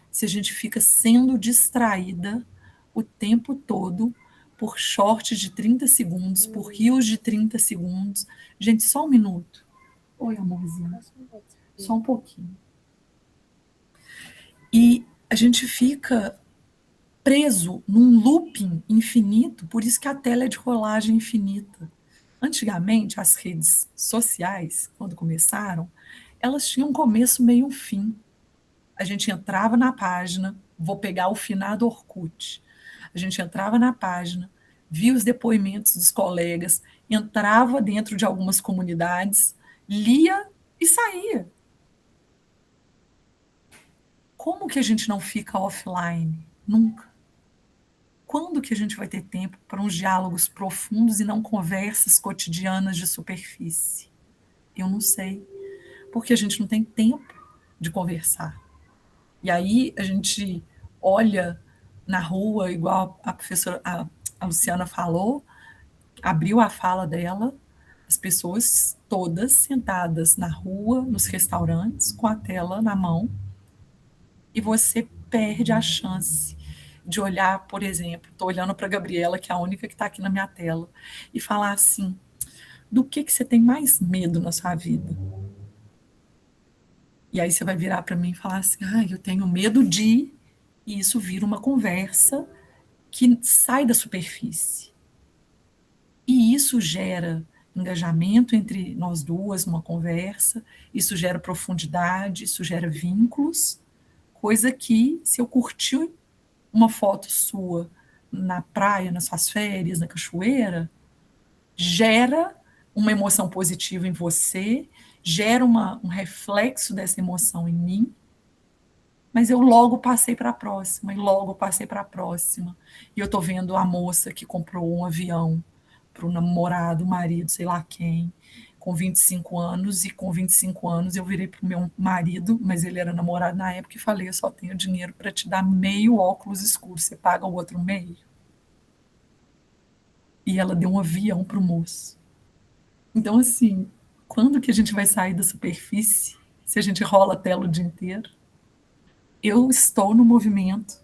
se a gente fica sendo distraída o tempo todo por shorts de 30 segundos, por reels de 30 segundos. Gente, só um minuto. Oi, amorzinho. Só um pouquinho. E a gente fica preso num looping infinito, por isso que a tela é de rolagem infinita. Antigamente, as redes sociais, quando começaram, elas tinham um começo, meio e um fim. A gente entrava na página, vou pegar o finado Orkut. A gente entrava na página, via os depoimentos dos colegas, entrava dentro de algumas comunidades, lia e saía. Como que a gente não fica offline? Nunca. Quando que a gente vai ter tempo para uns diálogos profundos e não conversas cotidianas de superfície? Eu não sei. Porque a gente não tem tempo de conversar. E aí a gente olha na rua, igual a professora, a Luciana falou, abriu a fala dela, as pessoas todas sentadas na rua, nos restaurantes, com a tela na mão, e você perde a chance de olhar, por exemplo, estou olhando para a Gabriela, que é a única que está aqui na minha tela, e falar assim, do que você tem mais medo na sua vida? E aí você vai virar para mim e falar assim, eu tenho medo de... E isso vira uma conversa que sai da superfície. E isso gera engajamento entre nós duas, numa conversa, isso gera profundidade, isso gera vínculos, coisa que, se eu curtir uma foto sua na praia, nas suas férias, na cachoeira, gera uma emoção positiva em você, gera um reflexo dessa emoção em mim, mas eu logo passei para a próxima, e logo passei para a próxima. E eu estou vendo a moça que comprou um avião para o namorado, marido, sei lá quem, com 25 anos, e com 25 anos eu virei para o meu marido, mas ele era namorado na época, e falei, eu só tenho dinheiro para te dar meio óculos escuro, você paga o outro meio? E ela deu um avião para o moço. Então, assim, quando que a gente vai sair da superfície, se a gente rola a tela o dia inteiro? Eu estou no movimento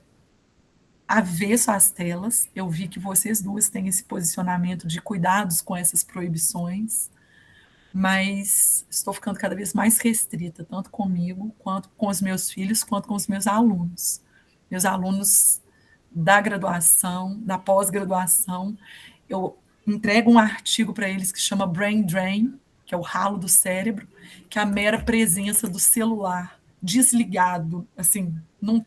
avesso às telas. Eu vi que vocês duas têm esse posicionamento de cuidados com essas proibições, mas estou ficando cada vez mais restrita, tanto comigo, quanto com os meus filhos, quanto com os meus alunos. Meus alunos da graduação, da pós-graduação, eu entrego um artigo para eles que chama Brain Drain, que é o ralo do cérebro, que é a mera presença do celular desligado, assim, não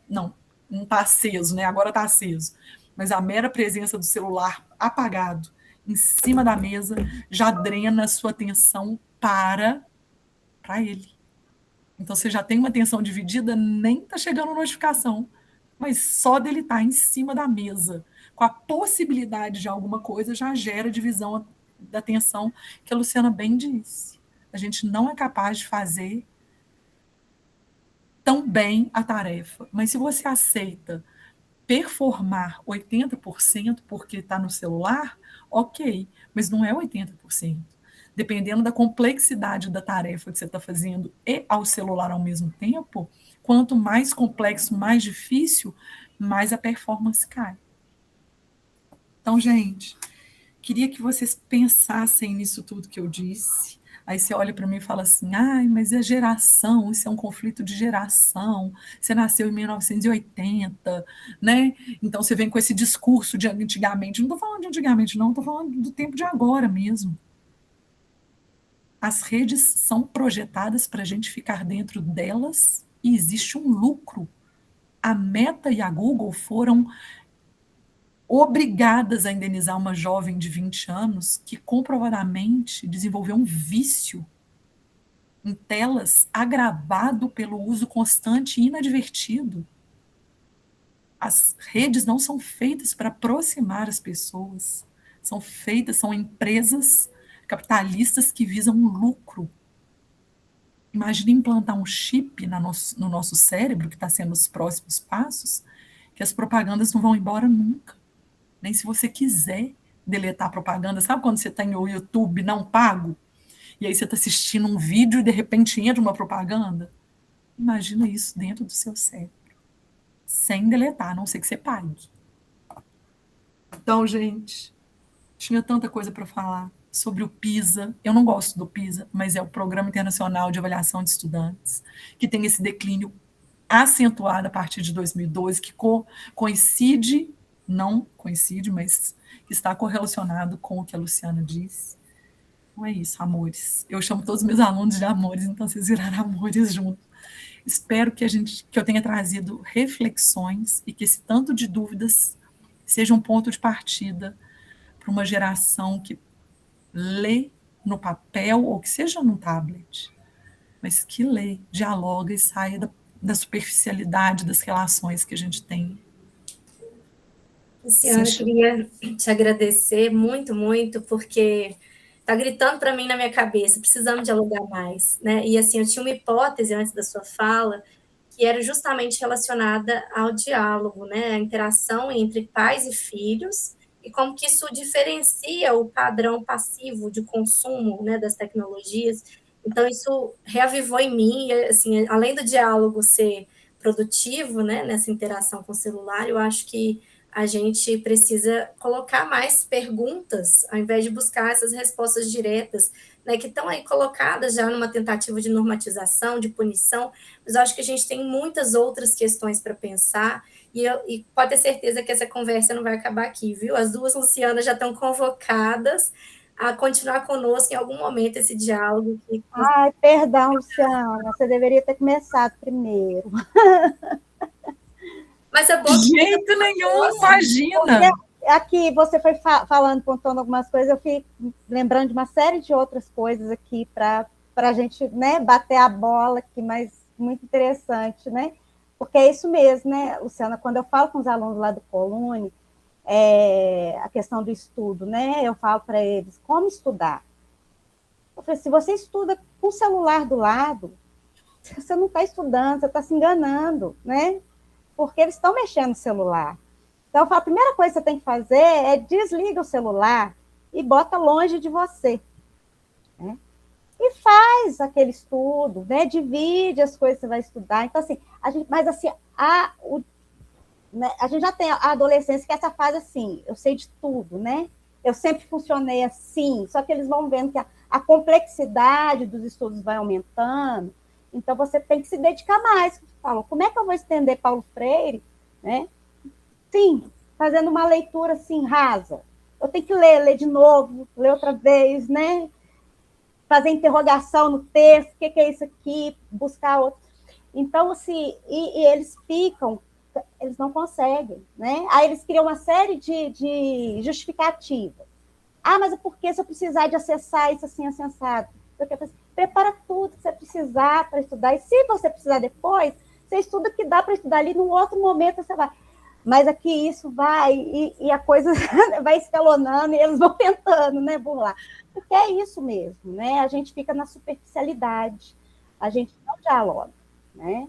está aceso, né? Agora está aceso, mas a mera presença do celular apagado em cima da mesa já drena a sua atenção para ele. Então você já tem uma atenção dividida, nem está chegando notificação, mas só dele estar em cima da mesa, com a possibilidade de alguma coisa, já gera divisão da atenção, que a Luciana bem disse. A gente não é capaz de fazer tão bem a tarefa. Mas se você aceita performar 80% porque está no celular, ok, mas não é 80%. Dependendo da complexidade da tarefa que você está fazendo e ao celular ao mesmo tempo, quanto mais complexo, mais difícil, mais a performance cai. Então, gente, queria que vocês pensassem nisso tudo que eu disse. Aí você olha para mim e fala assim, mas é geração, isso é um conflito de geração, você nasceu em 1980, né? Então você vem com esse discurso de antigamente. Não estou falando de antigamente, não, estou falando do tempo de agora mesmo. As redes são projetadas para a gente ficar dentro delas e existe um lucro. A Meta e a Google foram obrigadas a indenizar uma jovem de 20 anos que comprovadamente desenvolveu um vício em telas agravado pelo uso constante e inadvertido. As redes não são feitas para aproximar as pessoas, são empresas capitalistas que visam um lucro. Imagine implantar um chip no nosso cérebro, que está sendo os próximos passos, que as propagandas não vão embora nunca. Nem se você quiser deletar a propaganda. Sabe quando você tem o YouTube não pago? E aí você está assistindo um vídeo e de repente entra uma propaganda? Imagina isso dentro do seu cérebro. Sem deletar, a não ser que você pague. Então, gente, tinha tanta coisa para falar sobre o PISA. Eu não gosto do PISA, mas é o Programa Internacional de Avaliação de Estudantes, que tem esse declínio acentuado a partir de 2012, que não coincide, mas está correlacionado com o que a Luciana disse. Então é isso, amores. Eu chamo todos os meus alunos de amores, então vocês viraram amores juntos. Espero que eu tenha trazido reflexões e que esse tanto de dúvidas seja um ponto de partida para uma geração que lê no papel ou que seja no tablet, mas que lê, dialoga e saia da superficialidade das relações que a gente tem. Luciana, eu queria te agradecer muito, muito, porque está gritando para mim na minha cabeça, precisamos dialogar mais, né? E assim, eu tinha uma hipótese antes da sua fala, que era justamente relacionada ao diálogo, né? A interação entre pais e filhos, e como que isso diferencia o padrão passivo de consumo, né, das tecnologias. Então, isso reavivou em mim, assim, além do diálogo ser produtivo, né, nessa interação com o celular, eu acho que a gente precisa colocar mais perguntas, ao invés de buscar essas respostas diretas, né, que estão aí colocadas já numa tentativa de normatização, de punição, mas eu acho que a gente tem muitas outras questões para pensar, e pode ter certeza que essa conversa não vai acabar aqui, viu? As duas Lucianas já estão convocadas a continuar conosco em algum momento esse diálogo. Ai, perdão, Luciana, você deveria ter começado primeiro. Mas é bom. De jeito nenhum, imagina. Porque aqui você foi falando, contando algumas coisas, eu fui lembrando de uma série de outras coisas aqui para a gente, né, bater a bola aqui, mas muito interessante, né? Porque é isso mesmo, né, Luciana? Quando eu falo com os alunos lá do Colune, a questão do estudo, né? Eu falo para eles como estudar. Eu falei, se você estuda com o celular do lado, você não está estudando, você está se enganando, né? Porque eles estão mexendo no celular. Então, eu falo, a primeira coisa que você tem que fazer é desliga o celular e bota longe de você. Né? E faz aquele estudo, né? Divide as coisas que você vai estudar. Então, assim, a gente já tem a adolescência, que é essa fase assim, eu sei de tudo, né? Eu sempre funcionei assim, só que eles vão vendo que a complexidade dos estudos vai aumentando, então você tem que se dedicar mais. Como é que eu vou entender Paulo Freire, né? Sim, fazendo uma leitura assim rasa. Eu tenho que ler de novo, ler outra vez, né? Fazer interrogação no texto, o que é isso aqui, buscar outro. Então, assim, e eles ficam, eles não conseguem, né? Aí eles criam uma série de justificativas. Ah, mas é porque se eu precisar de acessar isso assim, assensado? Prepara tudo que você precisar para estudar, e se você precisar depois, você estuda o que dá para estudar ali, num outro momento você vai. Mas aqui isso vai, e a coisa vai escalonando, e eles vão tentando, né, burlar. Porque é isso mesmo, né? A gente fica na superficialidade, a gente não dialoga, né?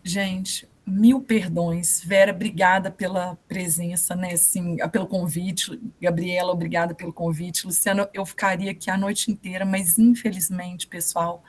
Gente, mil perdões. Vera, obrigada pela presença, né? Assim, pelo convite. Gabriela, obrigada pelo convite. Luciana, eu ficaria aqui a noite inteira, mas infelizmente, pessoal,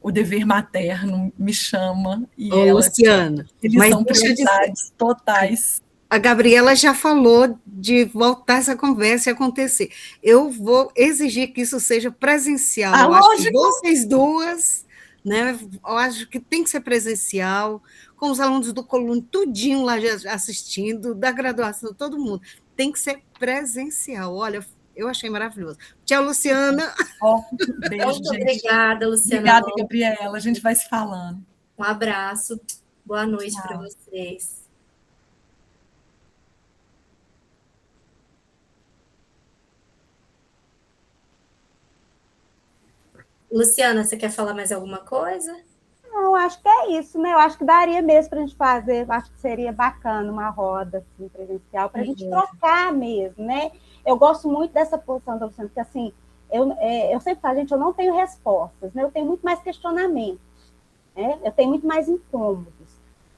o dever materno me chama e Luciana, eles são prioridades totais. A Gabriela já falou de voltar essa conversa e acontecer. Eu vou exigir que isso seja presencial. Eu acho que vocês duas, né? Eu acho que tem que ser presencial, com os alunos do Colune, tudinho lá assistindo, da graduação, todo mundo. Tem que ser presencial. Olha, eu achei maravilhoso. Tchau, Luciana. Beijo, muito gente. Obrigada, Luciana. Obrigada, Gabriela. A gente vai se falando. Um abraço. Boa noite para vocês. Luciana, você quer falar mais alguma coisa? Não, acho que é isso, né? Eu acho que daria mesmo para a gente fazer, acho que seria bacana uma roda assim, presencial, para a gente trocar mesmo, né? Eu gosto muito dessa posição da Luciana, porque assim, eu sempre falo, gente, eu não tenho respostas, né? Eu tenho muito mais questionamentos, né? Eu tenho muito mais incômodos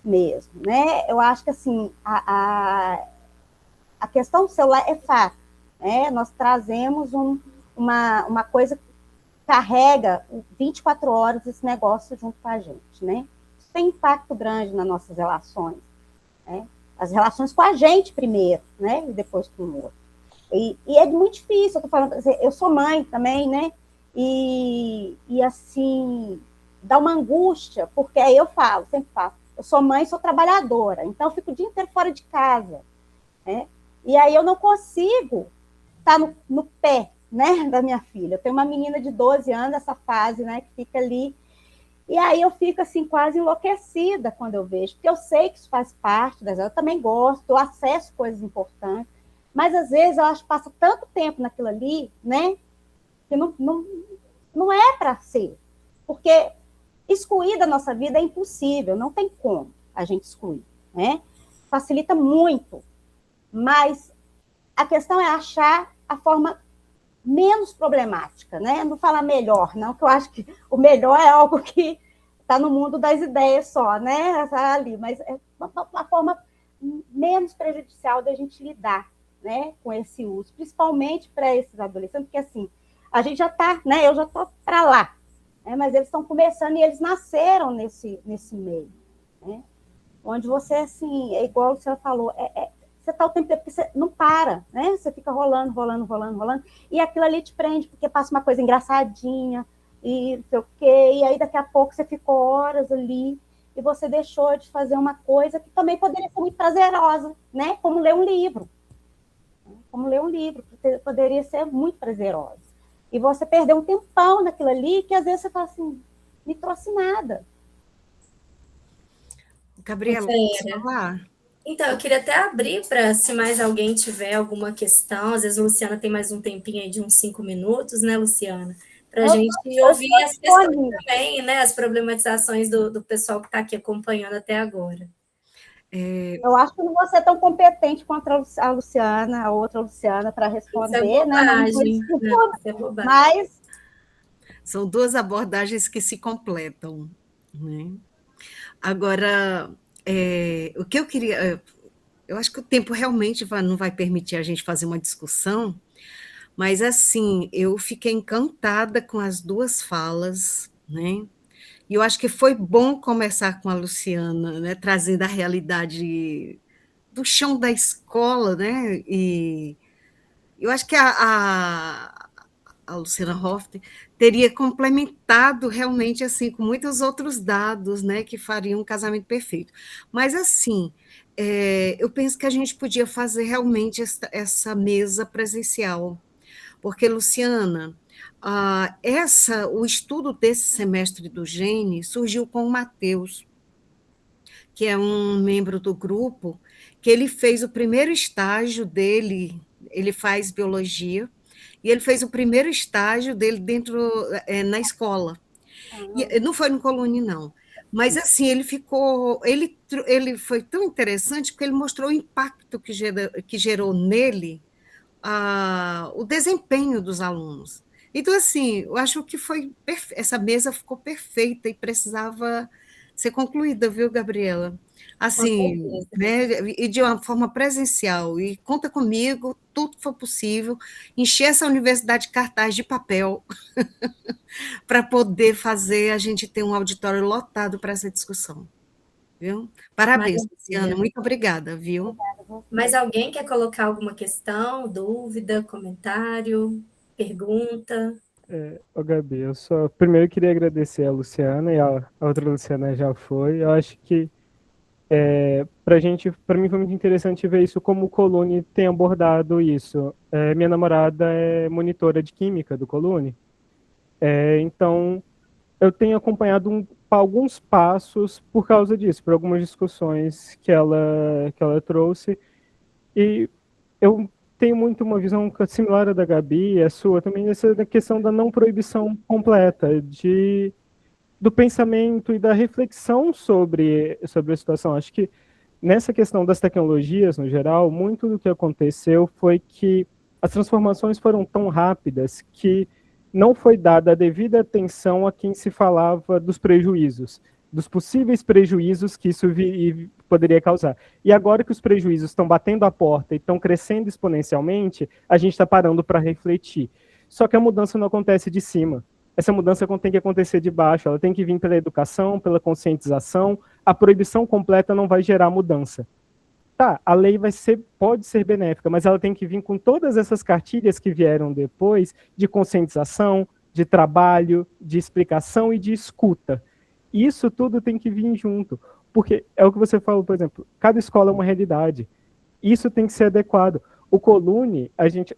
mesmo, né? Eu acho que assim, a questão do celular é fato, né? Nós trazemos uma coisa que carrega 24 horas esse negócio junto com a gente, né? Isso tem impacto grande nas nossas relações, né? As relações com a gente primeiro, né? E depois com o outro. E é muito difícil, eu tô falando, eu sou mãe também, né? E assim, dá uma angústia, porque aí eu falo, sempre falo, eu sou mãe, sou trabalhadora, então eu fico o dia inteiro fora de casa, né? E aí eu não consigo estar no pé, né, da minha filha. Eu tenho uma menina de 12 anos, essa fase, né, que fica ali. E aí eu fico assim quase enlouquecida quando eu vejo, porque eu sei que isso faz parte das, eu também gosto, eu acesso coisas importantes, mas às vezes eu acho que passa tanto tempo naquilo ali, né, que não é para ser, porque excluir da nossa vida é impossível, não tem como a gente excluir, né? Facilita muito, mas a questão é achar a forma menos problemática, né? Não falar melhor, não, que eu acho que o melhor é algo que está no mundo das ideias só, né? Ali, mas é uma forma menos prejudicial da gente lidar, né, com esse uso, principalmente para esses adolescentes, porque assim, a gente já está, né? Eu já estou para lá, né, mas eles estão começando e eles nasceram nesse meio, né? Onde você, assim, é igual o senhor falou, você está o tempo inteiro, porque você não para, né? Você fica rolando, e aquilo ali te prende, porque passa uma coisa engraçadinha, e não sei o quê, e aí daqui a pouco você ficou horas ali, e você deixou de fazer uma coisa que também poderia ser muito prazerosa, né? Como ler um livro. Poderia ser muito prazerosa. E você perdeu um tempão naquilo ali, que às vezes você fala assim, me trouxe nada. Gabriela, Vera. posso falar? Então, eu queria até abrir para, se mais alguém tiver alguma questão, às vezes a Luciana tem mais um tempinho aí de uns 5 minutos, né, Luciana? Para a gente ouvir as questões também, né, as problematizações do pessoal que está aqui acompanhando até agora. Eu acho que não vou ser tão competente quanto a Luciana, a outra Luciana, para responder. Isso é bobagem, né? Isso é bobagem. Mas são duas abordagens que se completam, né? Agora, o que eu queria... Eu acho que o tempo realmente não vai permitir a gente fazer uma discussão, mas, assim, eu fiquei encantada com as duas falas, né? E eu acho que foi bom começar com a Luciana, né? Trazendo a realidade do chão da escola, né? E eu acho que a Luciana Hoffmann teria complementado realmente assim com muitos outros dados, né, que fariam um casamento perfeito. Mas assim, eu penso que a gente podia fazer realmente essa mesa presencial, porque Luciana, o estudo desse semestre do Gene surgiu com o Matheus, que é um membro do grupo, que ele fez o primeiro estágio dele, ele faz biologia, e ele fez o primeiro estágio dele na escola. E não foi no Colune, não. Mas, assim, ele foi tão interessante porque ele mostrou o impacto que gerou nele o desempenho dos alunos. Então, assim, eu acho que essa mesa ficou perfeita e precisava ser concluída, viu, Gabriela? Assim, né, e de uma forma presencial. E conta comigo, tudo que for possível, encher essa universidade de cartaz de papel para poder fazer a gente ter um auditório lotado para essa discussão. Viu? Parabéns, Luciana, muito obrigada, viu? Mas alguém quer colocar alguma questão, dúvida, comentário, pergunta? Gabi, eu só primeiro queria agradecer a Luciana, e a outra Luciana já foi. Eu acho que para mim foi muito interessante ver isso, como o Colune tem abordado isso. Minha namorada é monitora de química do Colune, então eu tenho acompanhado alguns passos por causa disso, por algumas discussões que ela trouxe, e eu tenho muito uma visão similar à da Gabi, a sua também, essa questão da não proibição completa, do pensamento e da reflexão sobre a situação. Acho que nessa questão das tecnologias, no geral, muito do que aconteceu foi que as transformações foram tão rápidas que não foi dada a devida atenção a quem se falava dos prejuízos, dos possíveis prejuízos que isso poderia causar. E agora que os prejuízos estão batendo a porta e estão crescendo exponencialmente, a gente está parando para refletir. Só que a mudança não acontece de cima. Essa mudança tem que acontecer de baixo, ela tem que vir pela educação, pela conscientização. A proibição completa não vai gerar mudança. Tá, a lei pode ser benéfica, mas ela tem que vir com todas essas cartilhas que vieram depois de conscientização, de trabalho, de explicação e de escuta. Isso tudo tem que vir junto, porque é o que você falou, por exemplo, cada escola é uma realidade. Isso tem que ser adequado. O Colune,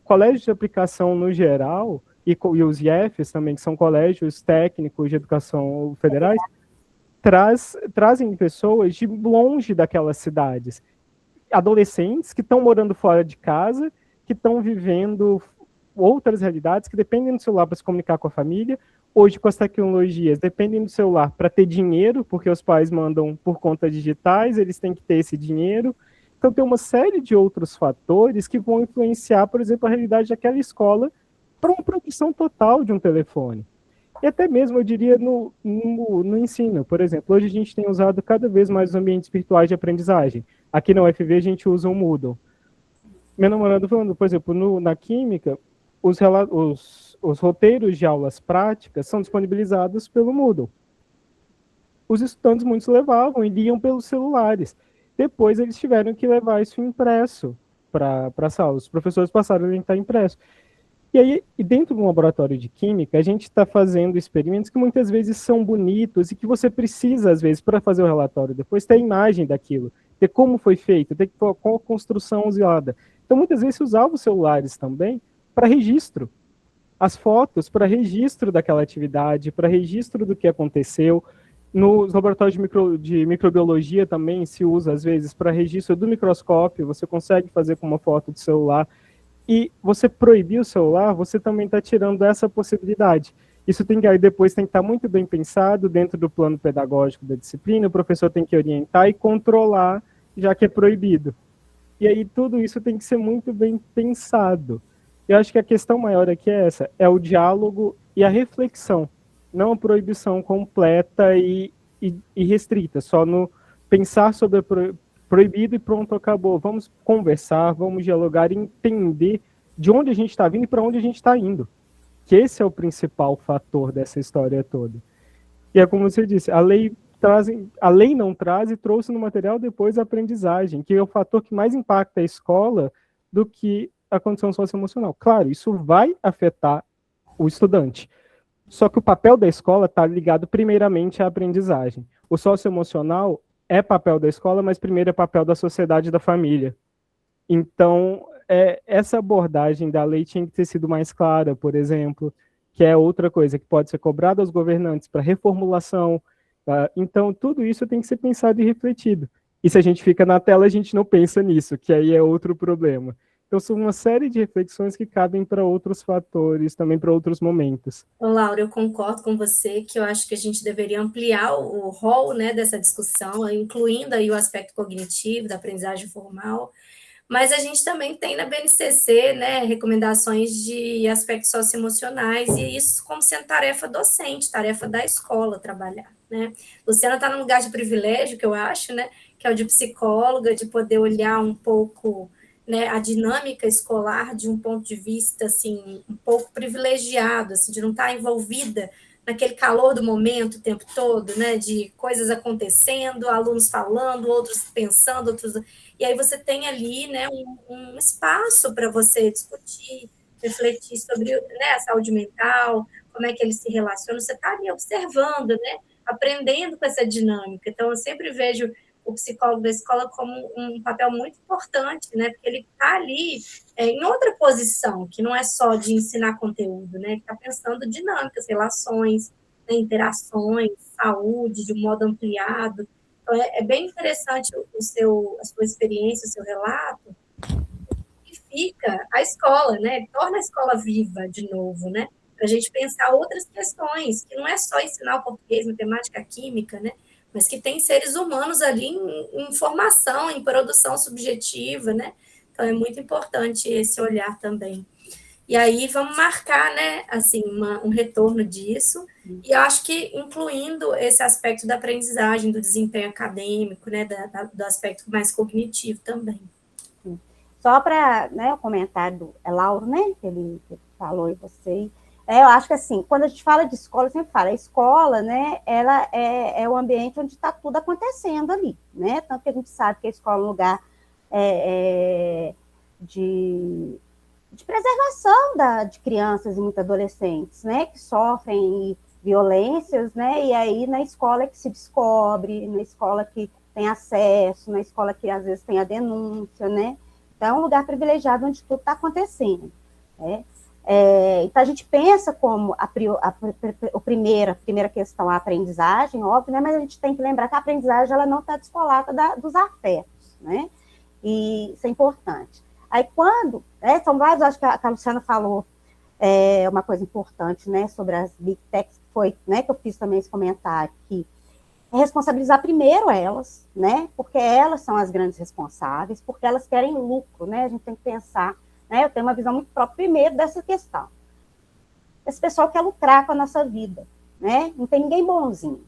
colégio de aplicação no geral, e os IEFs também, que são colégios técnicos de educação federais, trazem pessoas de longe daquelas cidades, adolescentes que estão morando fora de casa, que estão vivendo outras realidades, que dependem do celular para se comunicar com a família. Hoje, com as tecnologias, dependem do celular para ter dinheiro, porque os pais mandam por contas digitais, eles têm que ter esse dinheiro. Então, tem uma série de outros fatores que vão influenciar, por exemplo, a realidade daquela escola para uma produção total de um telefone. E até mesmo, eu diria, no ensino. Por exemplo, hoje a gente tem usado cada vez mais os ambientes virtuais de aprendizagem. Aqui na UFV a gente usa o Moodle. Meu namorado falando, por exemplo, na Química, os roteiros de aulas práticas são disponibilizados pelo Moodle. Os estudantes muitos levavam e liam pelos celulares. Depois eles tiveram que levar isso impresso para a sala. Os professores passaram a orientar impresso. E aí, dentro de um laboratório de química, a gente está fazendo experimentos que muitas vezes são bonitos e que você precisa, às vezes, para fazer o relatório depois, ter a imagem daquilo, ter como foi feito, ter qual a construção usada. Então, muitas vezes, se usava os celulares também para registro. As fotos para registro daquela atividade, para registro do que aconteceu. Nos laboratórios de microbiologia também se usa, às vezes, para registro do microscópio, você consegue fazer com uma foto do celular. E você proibir o celular, você também está tirando essa possibilidade. Isso depois tem que estar muito bem pensado dentro do plano pedagógico da disciplina, o professor tem que orientar e controlar, já que é proibido. E aí tudo isso tem que ser muito bem pensado. Eu acho que a questão maior aqui é essa, é o diálogo e a reflexão, não a proibição completa e restrita, só no pensar sobre proibido e pronto, acabou. Vamos conversar, vamos dialogar e entender de onde a gente está vindo e para onde a gente está indo. Que esse é o principal fator dessa história toda. E é como você disse, a lei não traz e trouxe no material depois a aprendizagem, que é o fator que mais impacta a escola do que a condição socioemocional. Claro, isso vai afetar o estudante. Só que o papel da escola está ligado primeiramente à aprendizagem. O socioemocional é papel da escola, mas primeiro é papel da sociedade e da família. Então, essa abordagem da lei tinha que ter sido mais clara, por exemplo, que é outra coisa que pode ser cobrada aos governantes para reformulação. Tá? Então, tudo isso tem que ser pensado e refletido. E se a gente fica na tela, a gente não pensa nisso, que aí é outro problema. Então, são uma série de reflexões que cabem para outros fatores, também para outros momentos. Laura, eu concordo com você que eu acho que a gente deveria ampliar o rol, né, dessa discussão, incluindo aí o aspecto cognitivo, da aprendizagem formal, mas a gente também tem na BNCC, né, recomendações de aspectos socioemocionais, e isso como sendo tarefa docente, tarefa da escola trabalhar, né. Luciana está num lugar de privilégio, que eu acho, né, que é o de psicóloga, de poder olhar um pouco, né, a dinâmica escolar de um ponto de vista, assim, um pouco privilegiado, assim, de não estar envolvida naquele calor do momento o tempo todo, né, de coisas acontecendo, alunos falando, outros pensando, outros... E aí você tem ali, né, um espaço para você discutir, refletir sobre, né, a saúde mental, como é que eles se relacionam, você está ali observando, né, aprendendo com essa dinâmica. Então, eu sempre vejo o psicólogo da escola como um papel muito importante, né? Porque ele está ali em outra posição, que não é só de ensinar conteúdo, né? Ele está pensando dinâmicas, relações, né? Interações, saúde, de um modo ampliado. Então, é bem interessante a sua experiência, o seu relato, que fica a escola, né? Torna a escola viva de novo, né? Para a gente pensar outras questões, que não é só ensinar o português, matemática, química, né? Mas que tem seres humanos ali em formação, em produção subjetiva, né? Então, é muito importante esse olhar também. E aí, vamos marcar, né, assim, um retorno disso, e eu acho que incluindo esse aspecto da aprendizagem, do desempenho acadêmico, né, do aspecto mais cognitivo também. Só para, né, o comentário do Lauro, né, que ele falou e você... eu acho que, assim, quando a gente fala de escola, eu sempre falo, a escola, né, ela é o ambiente onde está tudo acontecendo ali, né, tanto que a gente sabe que a escola é um lugar de preservação de crianças e muitos adolescentes, né, que sofrem violências, né, e aí na escola é que se descobre, na escola que tem acesso, na escola que às vezes tem a denúncia, né, então é um lugar privilegiado onde tudo está acontecendo, né. Então, a gente pensa como a primeira questão, a aprendizagem, óbvio, né? Mas a gente tem que lembrar que a aprendizagem ela não está descolada dos afetos, né? E isso é importante. Aí, quando... são vários, acho que a Luciana falou uma coisa importante, né? Sobre as Big Techs, que foi, né? Que eu fiz também esse comentário, que responsabilizar primeiro elas, né? Porque elas são as grandes responsáveis, porque elas querem lucro, né? A gente tem que pensar, né? Eu tenho uma visão muito própria primeiro dessa questão. Esse pessoal quer lucrar com a nossa vida, né? Não tem ninguém bonzinho,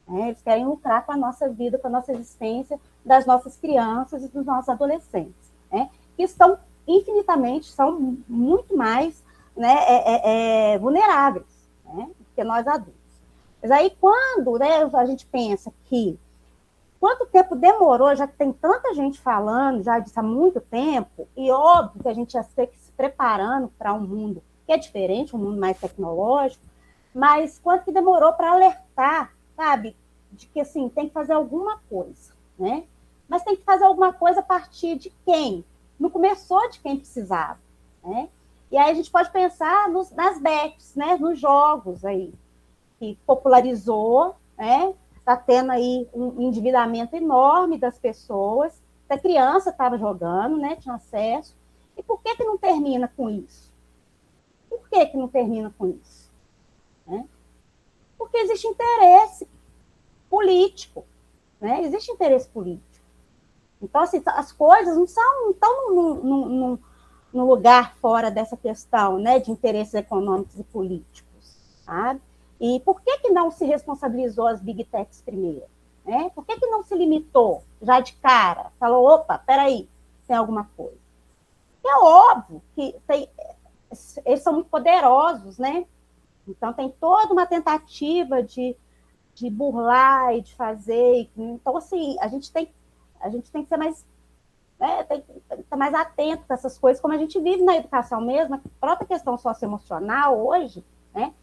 né? Eles querem lucrar com a nossa vida, com a nossa existência, das nossas crianças e dos nossos adolescentes, né? Que estão infinitamente, são muito mais, né, vulneráveis, né? Que nós adultos. Mas aí, quando, né, a gente pensa que quanto tempo demorou, já que tem tanta gente falando, já disso há muito tempo, e óbvio que a gente já está se preparando para um mundo que é diferente, um mundo mais tecnológico, mas quanto que demorou para alertar, sabe, de que, assim, tem que fazer alguma coisa, né? Mas tem que fazer alguma coisa a partir de quem? Não começou de quem precisava, né? E aí a gente pode pensar nas bets, né, nos jogos aí, que popularizou, né? Está tendo aí um endividamento enorme das pessoas. A criança estava jogando, né? Tinha acesso. E por que não termina com isso? Por que não termina com isso? Né? Porque existe interesse político, né? Existe interesse político. Então, assim, as coisas não estão num lugar fora dessa questão, né? De interesses econômicos e políticos, sabe? E por que não se responsabilizou as Big Techs primeiro? Né? Por que não se limitou já de cara? Falou, opa, peraí, tem alguma coisa. E é óbvio que eles são muito poderosos, né? Então, tem toda uma tentativa de burlar e de fazer. Então, assim, a gente tem que ser mais... tem que estar mais atento a essas coisas, como a gente vive na educação mesmo, a própria questão socioemocional hoje, né?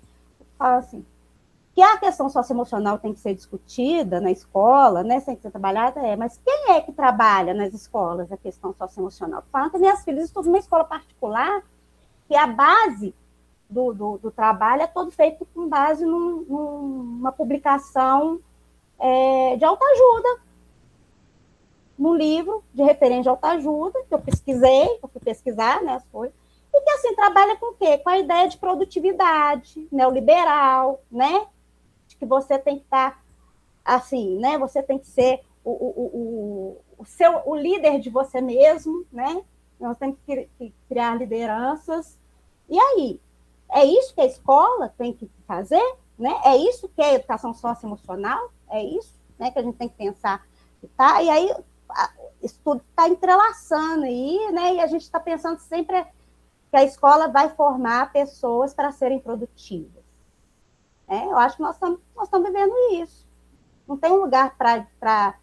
Fala assim, que a questão socioemocional tem que ser discutida na escola, né, tem que ser trabalhada, mas quem é que trabalha nas escolas a questão socioemocional? Falando que minhas filhas estudam numa escola particular, que a base do trabalho é todo feito com base numa publicação de autoajuda, num livro de referência de autoajuda, que eu pesquisei, que eu fui pesquisar, né, as coisas, e que, assim, trabalha com o quê? Com a ideia de produtividade neoliberal, né? De que você tem que estar, assim, né? Você tem que ser o líder de você mesmo, né? Nós temos que criar lideranças. E aí? É isso que a escola tem que fazer? Né? É isso que é a educação socioemocional? É isso, né, que a gente tem que pensar. Tá? E aí, isso tudo está entrelaçando aí, né? E a gente está pensando sempre que a escola vai formar pessoas para serem produtivas. Eu acho que nós estamos vivendo isso. Não tem um lugar para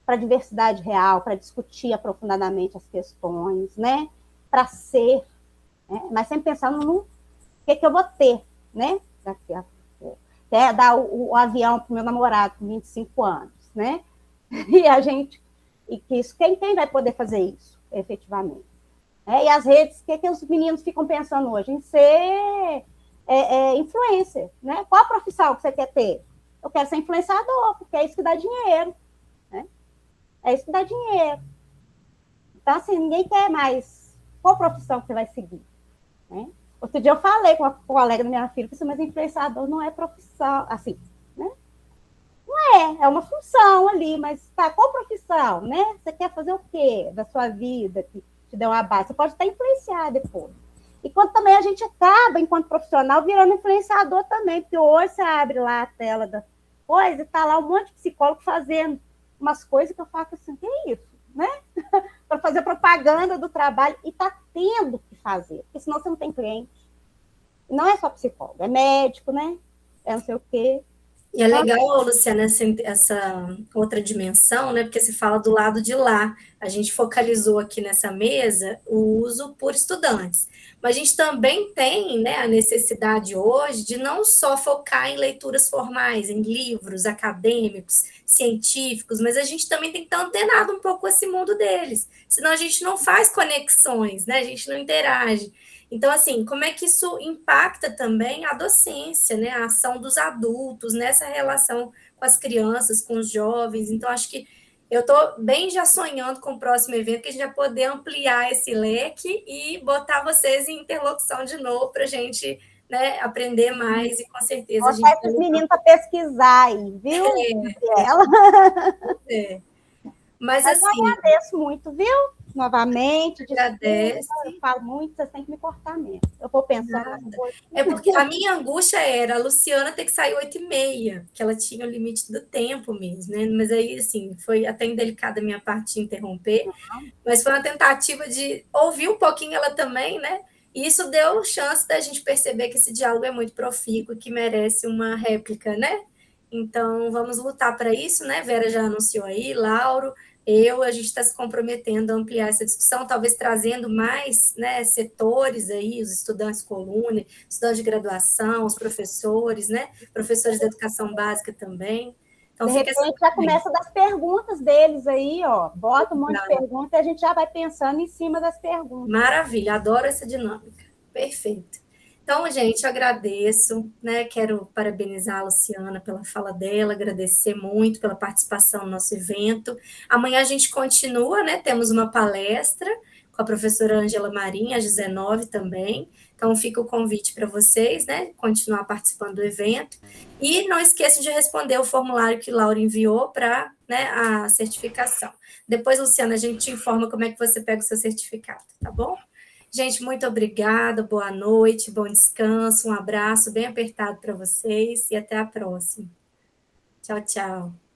a diversidade real, para discutir aprofundadamente as questões, né? Para ser, né? Mas sempre pensando no que eu vou ter, né? Daqui a pouco. Quer dar o avião para o meu namorado com 25 anos, né? E que isso, quem vai poder fazer isso, efetivamente? E as redes, o que os meninos ficam pensando hoje? Em ser influencer, né? Qual a profissão que você quer ter? Eu quero ser influenciador, porque é isso que dá dinheiro, né? É isso que dá dinheiro. Então, assim, ninguém quer mais qual profissão que você vai seguir, né? Outro dia eu falei com uma colega da minha filha, que mas influenciador não é profissão, assim, né? Não é uma função ali, mas tá, qual profissão, né? Você quer fazer o quê da sua vida, que te deu uma base? Você pode até influenciar depois. E quando também a gente acaba, enquanto profissional, virando influenciador também, porque hoje você abre lá a tela da coisa e tá lá um monte de psicólogo fazendo umas coisas que eu falo assim, que é isso, né? Para fazer propaganda do trabalho, e tá tendo que fazer, porque senão você não tem cliente. Não é só psicólogo, é médico, né? É não sei o quê. E é legal, Luciana, essa outra dimensão, né? Porque se fala do lado de lá. A gente focalizou aqui nessa mesa o uso por estudantes. Mas a gente também tem, né, a necessidade hoje de não só focar em leituras formais, em livros acadêmicos, científicos, mas a gente também tem que estar antenado um pouco com esse mundo deles. Senão a gente não faz conexões, né? A gente não interage. Então, assim, como é que isso impacta também a docência, né? A ação dos adultos nessa relação com as crianças, com os jovens. Então, acho que eu estou bem já sonhando com o próximo evento, que a gente vai poder ampliar esse leque e botar vocês em interlocução de novo para a gente, né, aprender mais e com certeza a gente... Botar esses meninos para pesquisar aí, viu? Mas assim, eu agradeço muito, viu? Novamente, agradece. Eu falo muito, vocês têm que me cortar mesmo. Eu vou pensando. É porque a minha angústia era a Luciana ter que sair 8h30, que ela tinha o limite do tempo mesmo, né? Mas aí, assim, foi até indelicada a minha parte de interromper, mas foi uma tentativa de ouvir um pouquinho ela também, né? E isso deu chance da gente perceber que esse diálogo é muito profícuo, que merece uma réplica, né? Então, vamos lutar para isso, né? Vera já anunciou aí, Lauro, a gente está se comprometendo a ampliar essa discussão, talvez trazendo mais, né, setores aí, os estudantes coluna, estudantes de graduação, os professores, né? Professores da educação básica também. Então, de repente, já começa das perguntas deles aí, ó. Bota um monte de perguntas e a gente já vai pensando em cima das perguntas. Maravilha, adoro essa dinâmica. Perfeito. Então, gente, eu agradeço, né? Quero parabenizar a Luciana pela fala dela, agradecer muito pela participação no nosso evento. Amanhã a gente continua, né? Temos uma palestra com a professora Ângela Marinho, às 19h também. Então, fica o convite para vocês, né? Continuar participando do evento. E não esqueçam de responder o formulário que Laura enviou para, né, a certificação. Depois, Luciana, a gente te informa como é que você pega o seu certificado, tá bom? Gente, muito obrigada, boa noite, bom descanso, um abraço bem apertado para vocês e até a próxima. Tchau, tchau.